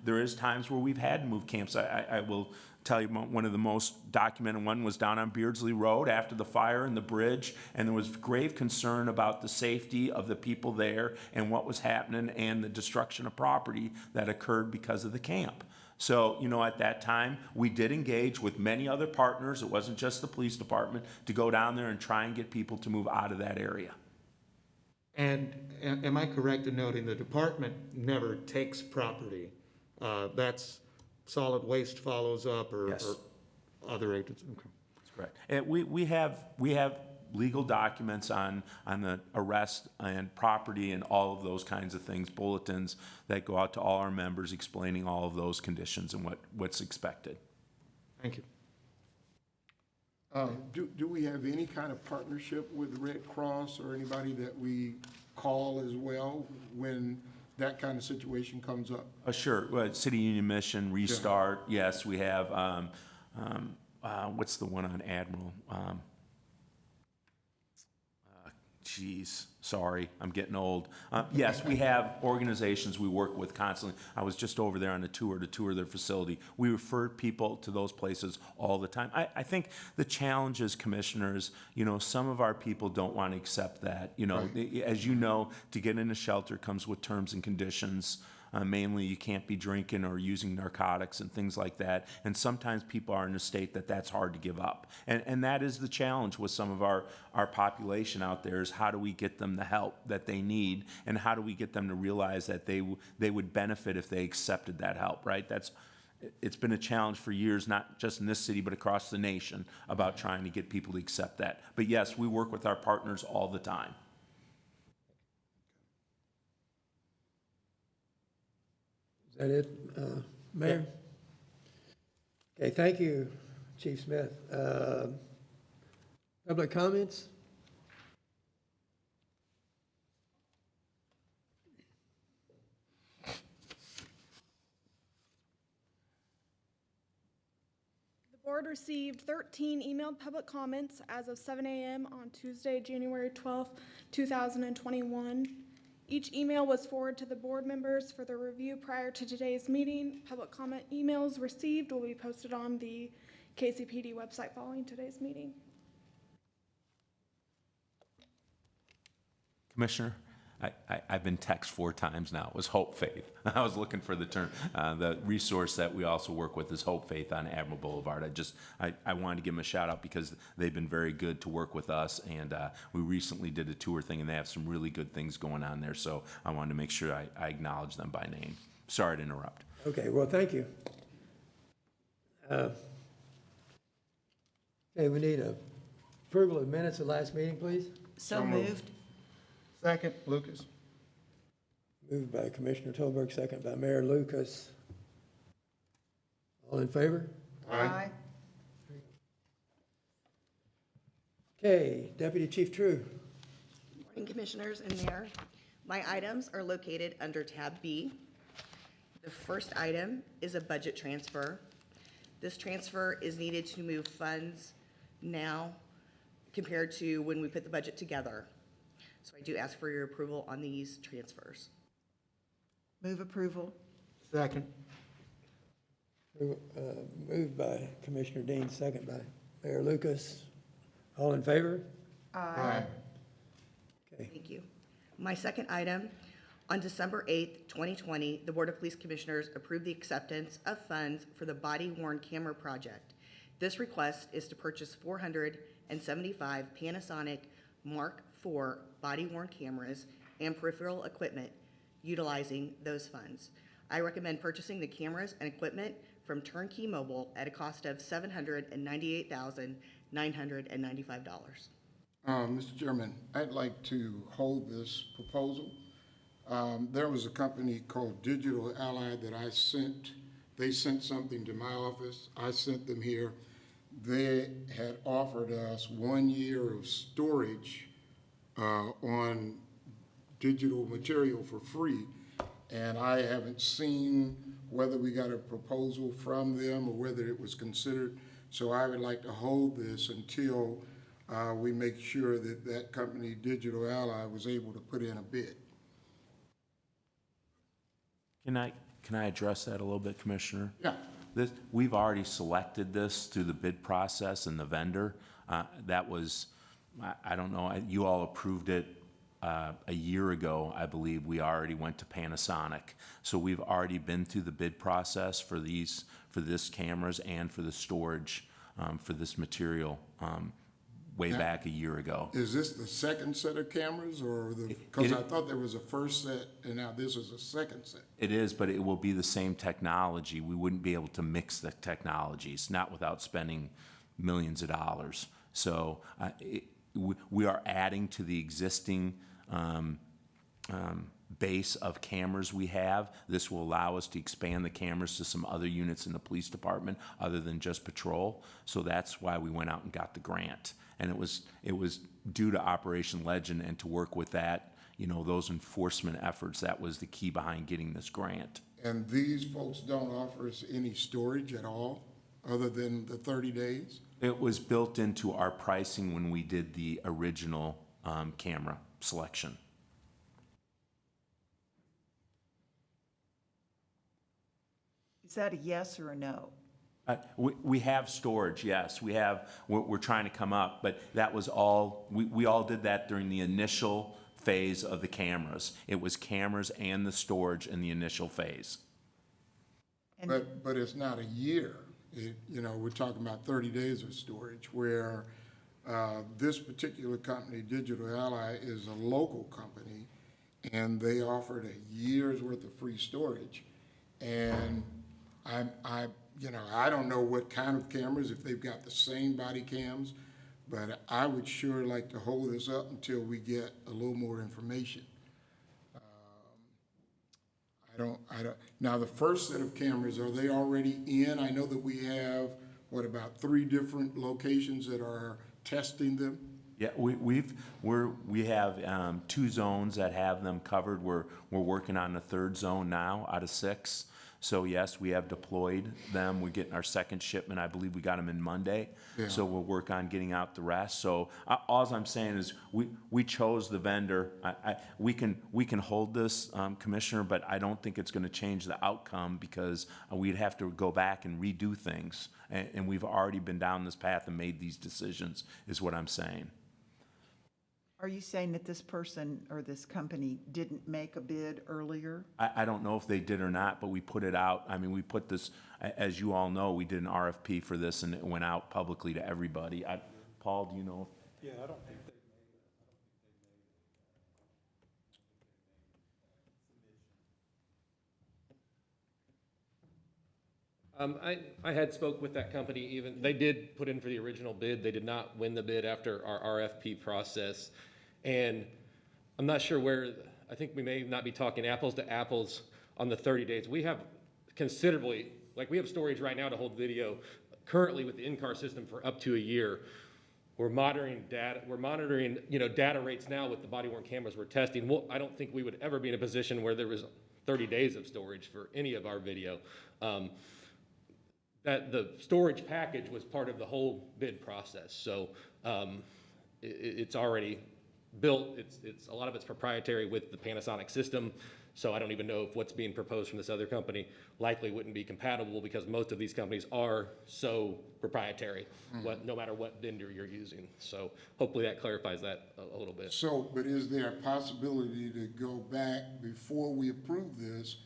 there is times where we've had to move camps. I will tell you one of the most documented one was down on Beardsley Road after the fire in the bridge, and there was grave concern about the safety of the people there and what was happening and the destruction of property that occurred because of the camp. So, at that time, we did engage with many other partners. It wasn't just the police department to go down there and try and get people to move out of that area. And am I correct in noting the department never takes property? That's solid waste follows up or other agencies? Okay. That's correct. And we have legal documents on the arrest and property and all of those kinds of things, bulletins that go out to all our members explaining all of those conditions and what's expected. Thank you. Do we have any kind of partnership with the Red Cross or anybody that we call as well when that kind of situation comes up? Sure. City Union Mission, Restart. Yes, we have. What's the one on Admiral? Sorry, I'm getting old. Yes, we have organizations we work with constantly. I was just over there on a tour to tour their facility. We refer people to those places all the time. I think the challenge is, commissioners, some of our people don't want to accept that. Right. As you know, to get in a shelter comes with terms and conditions. Mainly, you can't be drinking or using narcotics and things like that. And sometimes people are in a state that's hard to give up. And that is the challenge with some of our population out there, is how do we get them the help that they need, and how do we get them to realize that they would benefit if they accepted that help, right? It's been a challenge for years, not just in this city, but across the nation, about trying to get people to accept that. But yes, we work with our partners all the time. Is that it, Mayor? Okay, thank you, Chief Smith. Public comments? The board received 13 emailed public comments as of 7 a.m. on Tuesday, January 12th, 2021. Each email was forwarded to the board members for their review prior to today's meeting. Public comment emails received will be posted on the KCPD website following today's meeting. Commissioner, I've been texted 4 times now. It was Hope Faith. I was looking for the term. The resource that we also work with is Hope Faith on Admiral Boulevard. I wanted to give them a shout out because they've been very good to work with us, and we recently did a tour thing, and they have some really good things going on there. So I wanted to make sure I acknowledge them by name. Sorry to interrupt. Okay, well, thank you. Okay, we need approval of minutes of last meeting, please. So moved. Second, Lucas. Moved by Commissioner Tolberg, second by Mayor Lucas. All in favor? Aye. Okay, Deputy Chief True. Morning, Commissioners and Mayor. My items are located under tab B. The first item is a budget transfer. This transfer is needed to move funds now compared to when we put the budget together. So I do ask for your approval on these transfers. Move approval. Second. Moved by Commissioner Dean, second by Mayor Lucas. All in favor? Aye. Okay. Thank you. My second item, on December 8th, 2020, the Board of Police Commissioners approved the acceptance of funds for the body-worn camera project. This request is to purchase 475 Panasonic Mark IV body-worn cameras and peripheral equipment utilizing those funds. I recommend purchasing the cameras and equipment from Turnkey Mobile at a cost of $798,995. Mr. Chairman, I'd like to hold this proposal. There was a company called Digital Ally that they sent something to my office. I sent them here. They had offered us 1 year of storage on digital material for free. And I haven't seen whether we got a proposal from them or whether it was considered. So I would like to hold this until we make sure that that company, Digital Ally, was able to put in a bid. Can I address that a little bit, Commissioner? Yeah. We've already selected this through the bid process and the vendor. That was, I don't know, you all approved it a year ago, I believe. We already went to Panasonic. So we've already been through the bid process for this cameras and for the storage for this material way back a year ago. Is this the second set of cameras or because I thought there was a first set and now this is a second set? It is, but it will be the same technology. We wouldn't be able to mix the technologies, not without spending millions of dollars. So we are adding to the existing base of cameras we have. This will allow us to expand the cameras to some other units in the police department other than just patrol. So that's why we went out and got the grant. And it was due to Operation Legend and to work with that, those enforcement efforts. That was the key behind getting this grant. And these folks don't offer us any storage at all other than the 30 days? It was built into our pricing when we did the original camera selection. Is that a yes or a no? We have storage, yes. We're trying to come up, but that was all, we all did that during the initial phase of the cameras. It was cameras and the storage in the initial phase. But it's not a year. We're talking about 30 days of storage, where this particular company, Digital Ally, is a local company, and they offered a year's worth of free storage. And I don't know what kind of cameras, if they've got the same body cams, but I would sure like to hold this up until we get a little more information. Now, the first set of cameras, are they already in? I know that we have, about 3 different locations that are testing them? Yeah, we have 2 zones that have them covered. We're working on the 3rd zone now out of 6. So yes, we have deployed them. We're getting our second shipment. I believe we got them in Monday. Yeah. So we'll work on getting out the rest. So all I'm saying is we chose the vendor. We can hold this, Commissioner, but I don't think it's going to change the outcome because we'd have to go back and redo things. And we've already been down this path and made these decisions, is what I'm saying. Are you saying that this person or this company didn't make a bid earlier? I don't know if they did or not, but we put it out. I mean, we put this, as you all know, we did an RFP for this and it went out publicly to everybody. Paul, do you know? Yeah, I don't think they I had spoke with that company even, they did put in for the original bid. They did not win the bid after our RFP process. And I'm not sure I think we may not be talking apples to apples on the 30 days. We have considerably, we have storage right now to hold video currently with the in-car system for up to a year. We're monitoring data, data rates now with the body-worn cameras we're testing. I don't think we would ever be in a position where there was 30 days of storage for any of our video. That the storage package was part of the whole bid process. So it's already built, it's a lot of it's proprietary with the Panasonic system. So I don't even know if what's being proposed from this other company likely wouldn't be compatible because most of these companies are so proprietary, no matter what vendor you're using. So hopefully that clarifies that a little bit. So, but is there a possibility to go back before we approve this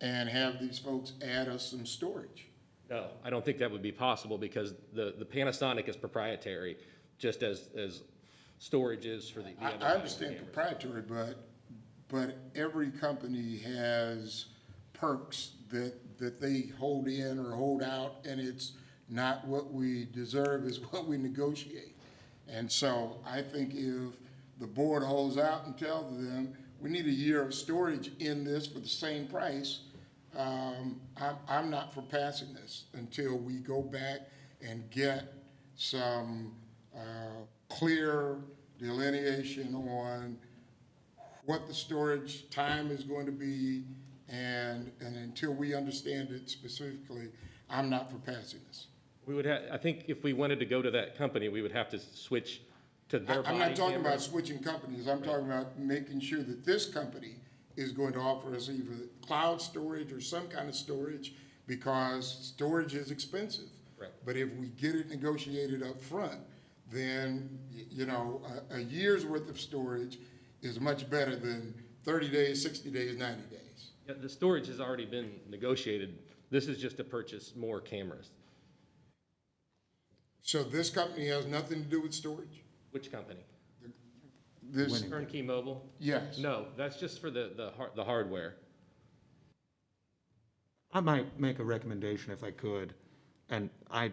and have these folks add us some storage? No, I don't think that would be possible because the Panasonic is proprietary, just as storage is for the other I understand cameras. proprietary, but every company has perks that they hold in or hold out, and it's not what we deserve, is what we negotiate. And so I think if the board holds out and tells them, we need a year of storage in this for the same price, I'm not for passing this until we go back and get some clear delineation on what the storage time is going to be, and until we understand it specifically, I'm not for passing this. We would have, I think if we wanted to go to that company, we would have to switch to their I'm body not talking camera. about switching companies, I'm talking about making sure that this company is going to offer us either cloud storage or some kind of storage, because storage is expensive. Right. But if we get it negotiated up front, then, you know, a year's worth of storage is much better than 30 days, 60 days, 90 days. Yeah, the storage has already been negotiated. This is just to purchase more cameras. So this company has nothing to do with storage? Which company? This, Turnkey Mobile? yes. No, that's just for the hardware. I might make a recommendation if I could, and I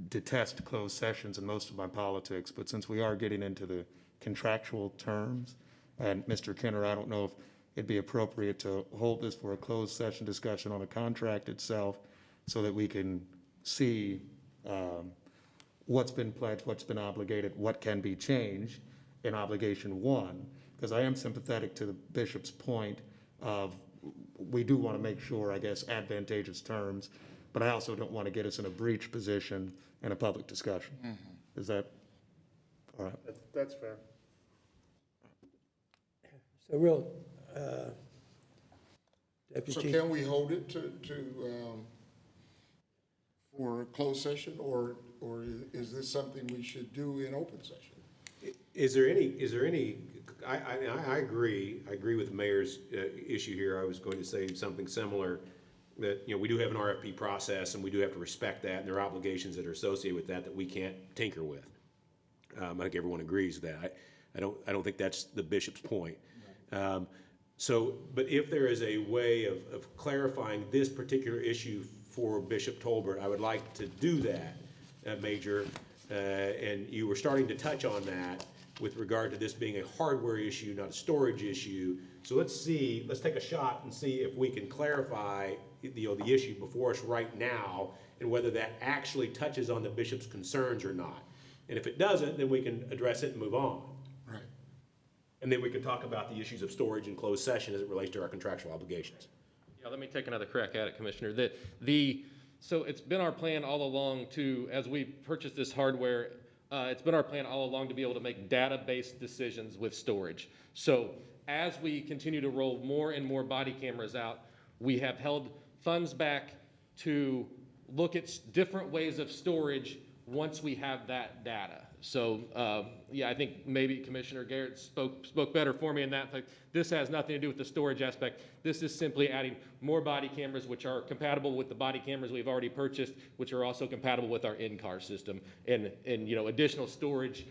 detest closed sessions in most of my politics, but since we are getting into the contractual terms, and Mr. Kenner, I don't know if it'd be appropriate to hold this for a closed session discussion on the contract itself so that we can see what's been pledged, what's been obligated, what can be changed in obligation one, because I am sympathetic to the bishop's point of we do want to make sure, I guess, advantageous terms, but I also don't want to get us in a breach position in a public discussion. Is that, all right? That's fair. So we'll, So Deputy, can we hold it for a closed session, or is this something we should do in open session? Is there any, I agree with the mayor's issue here. I was going to say something similar, that, you know, we do have an RFP process and we do have to respect that, and there are obligations that are associated with that we can't tinker with. I think everyone agrees with that. I don't think that's the bishop's point. So, but if there is a way of clarifying this particular issue for Bishop Tolbert, I would like to do that, Major. And you were starting to touch on that with regard to this being a hardware issue, not a storage issue. So let's take a shot and see if we can clarify, the issue before us right now, and whether that actually touches on the bishop's concerns or not. And if it doesn't, then we can address it and move on. Right. And then we can talk about the issues of storage in closed session as it relates to our contractual obligations. Yeah, let me take another crack at it, Commissioner. So it's been our plan all along to, as we purchase this hardware, it's been our plan all along to be able to make data-based decisions with storage. So as we continue to roll more and more body cameras out, we have held funds back to look at different ways of storage once we have that data. So, yeah, I think maybe Commissioner Garrett spoke better for me in that. Like, this has nothing to do with the storage aspect. This is simply adding more body cameras, which are compatible with the body cameras we've already purchased, which are also compatible with our in-car system. And you know, additional storage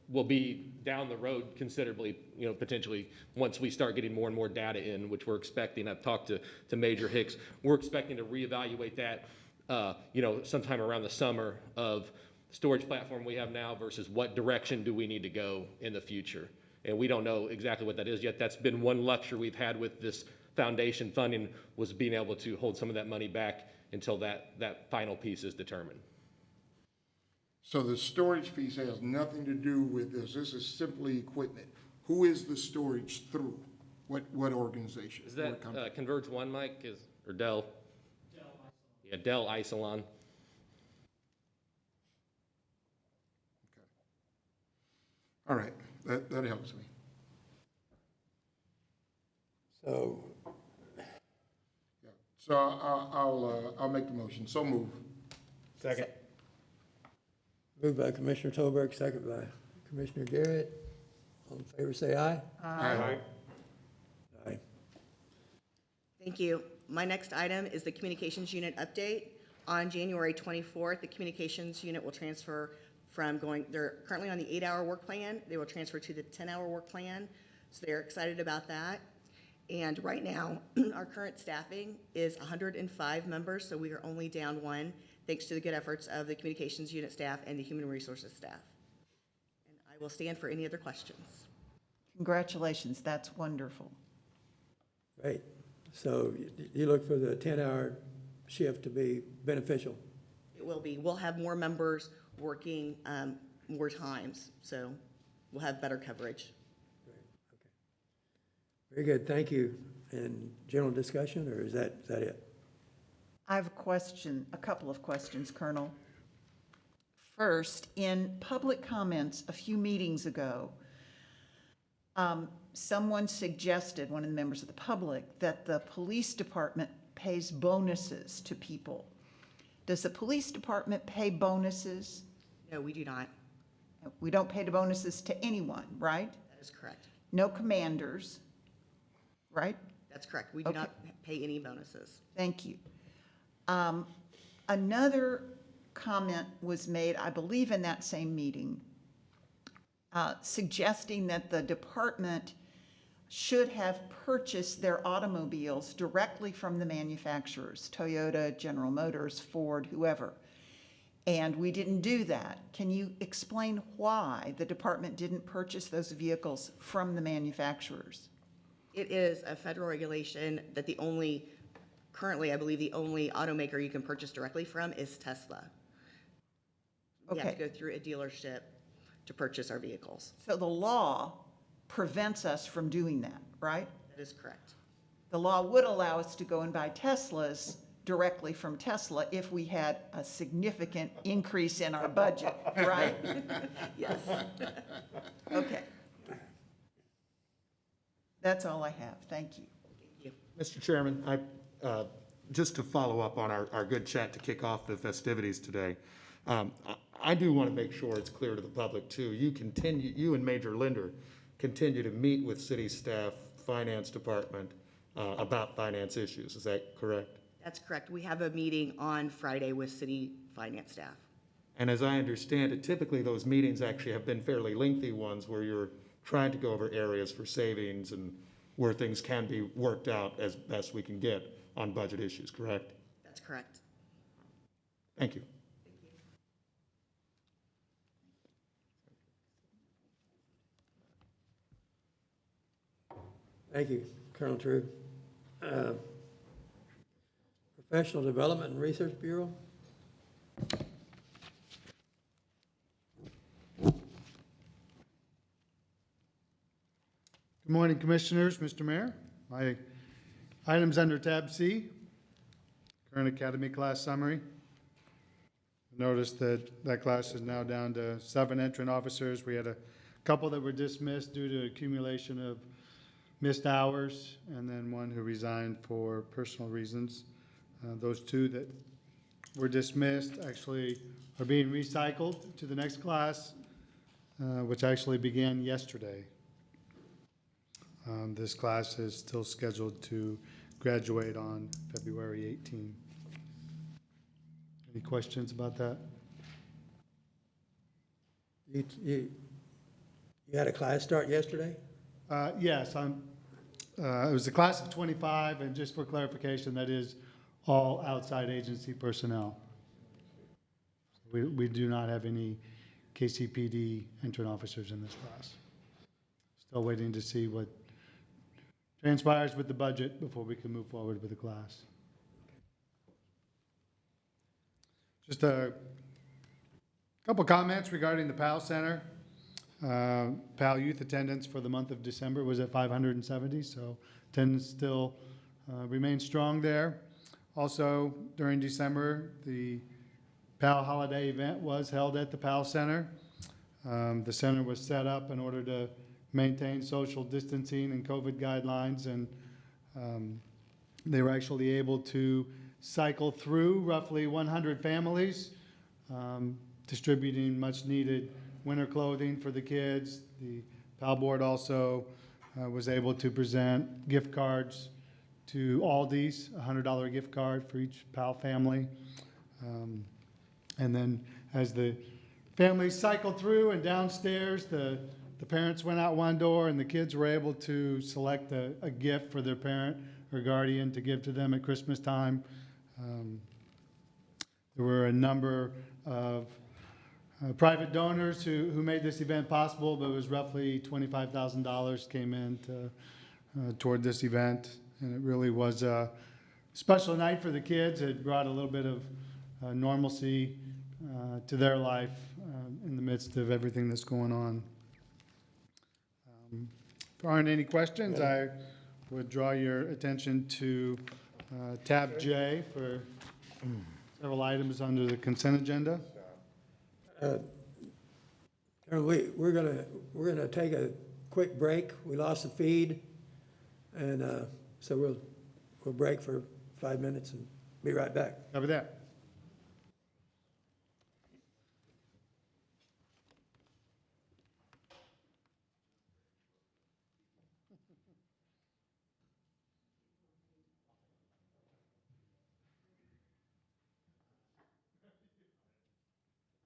will be down the road considerably, you know, potentially once we start getting more and more data in, which we're expecting. I've talked to Major Hicks. We're expecting to reevaluate that, you know, sometime around the summer of storage platform we have now versus what direction do we need to go in the future. And we don't know exactly what that is yet. That's been one luxury we've had with this foundation funding, was being able to hold some of that money back until that final piece is determined. So the storage piece has nothing to do with this. This is simply equipment. Who is the storage through? What organization? Is What that company? Converge One, Mike, or Dell? Yeah, Dell Isilon. All right. that helps me. So, Yeah. So I'll make the motion. So move. Second. moved by Commissioner Tolberg, second by Commissioner Garrett. All in favor, say aye. Aye. Aye. Thank you. My next item is the Communications Unit update. On January 24th, the Communications Unit will transfer from they're currently on the 8-hour work plan. They will transfer to the 10-hour work plan. So they're excited about that. And right now, our current staffing is 105 members, so we are only down one, thanks to the good efforts of the Communications Unit staff and the Human Resources staff. And I will stand for any other questions. Congratulations, that's wonderful. Great. So you look for the 10-hour shift to be beneficial. It will be. We'll have more members working more times, so we'll have better coverage. Very good, thank you. And general discussion, or is that it? I have a couple of questions, Colonel. First, in public comments a few meetings ago, someone suggested, one of the members of the public, that the police department pays bonuses to people. Does the police department pay bonuses? No, we do not. We don't pay the bonuses to anyone, right? That is correct. No commanders, right? That's correct. We do not pay any bonuses. Thank you. Another comment was made, I believe in that same meeting, suggesting that the department should have purchased their automobiles directly from the manufacturers, Toyota, General Motors, Ford, whoever. And we didn't do that. Can you explain why the department didn't purchase those vehicles from the manufacturers? It is a federal regulation that currently, I believe the only automaker you can purchase directly from is Tesla. We have to go through a dealership to purchase our vehicles. So the law prevents us from doing that, right? That is correct. The law would allow us to go and buy Teslas directly from Tesla if we had a significant increase in our budget, right? Yes. Okay. That's all I have. Thank you. Thank you. Mr. Chairman, just to follow up on our good chat to kick off the festivities today, I do want to make sure it's clear to the public too. You and Major Linder continue to meet with city staff, finance department, about finance issues. Is that correct? That's correct. We have a meeting on Friday with city finance staff. And as I understand it, typically those meetings actually have been fairly lengthy ones where you're trying to go over areas for savings and where things can be worked out as best we can get on budget issues, correct? That's correct. Thank you. Thank you, Colonel True. Professional Development and Research Bureau? Good morning, Commissioners, Mr. Mayor. My items under tab C, current academy class summary. Notice that that class is now down to 7 entrant officers. We had a couple that were dismissed due to accumulation of missed hours, and then one who resigned for personal reasons. Those 2 that were dismissed actually are being recycled to the next class, which actually began yesterday. This class is still scheduled to graduate on February 18. Any questions about that? You had a class start yesterday? Yes, it was a class of 25, and just for clarification, that is all outside agency personnel. We do not have any KCPD entrant officers in this class. Still waiting to see what transpires with the budget before we can move forward with the class. Just a couple comments regarding the PAL Center. PAL youth attendance for the month of December was at 570, so attendance still remains strong there. Also, during December, the PAL holiday event was held at the PAL Center. The center was set up in order to maintain social distancing and COVID guidelines, and they were actually able to cycle through roughly 100 families, distributing much-needed winter clothing for the kids. The PAL board also was able to present gift cards to Aldi's, a $100 gift card for each PAL family. And then as the families cycled through and downstairs, the parents went out one door and the kids were able to select a gift for their parent or guardian to give to them at Christmas time. There were a number of private donors who made this event possible, but it was roughly $25,000 came in toward this event. And it really was a special night for the kids. It brought a little bit of normalcy to their life in the midst of everything that's going on. If there aren't any questions, I would draw your attention to tab J for several items under the consent agenda. We're gonna take a quick break. We lost the feed, and so we'll break for 5 minutes and be right back. Cover that.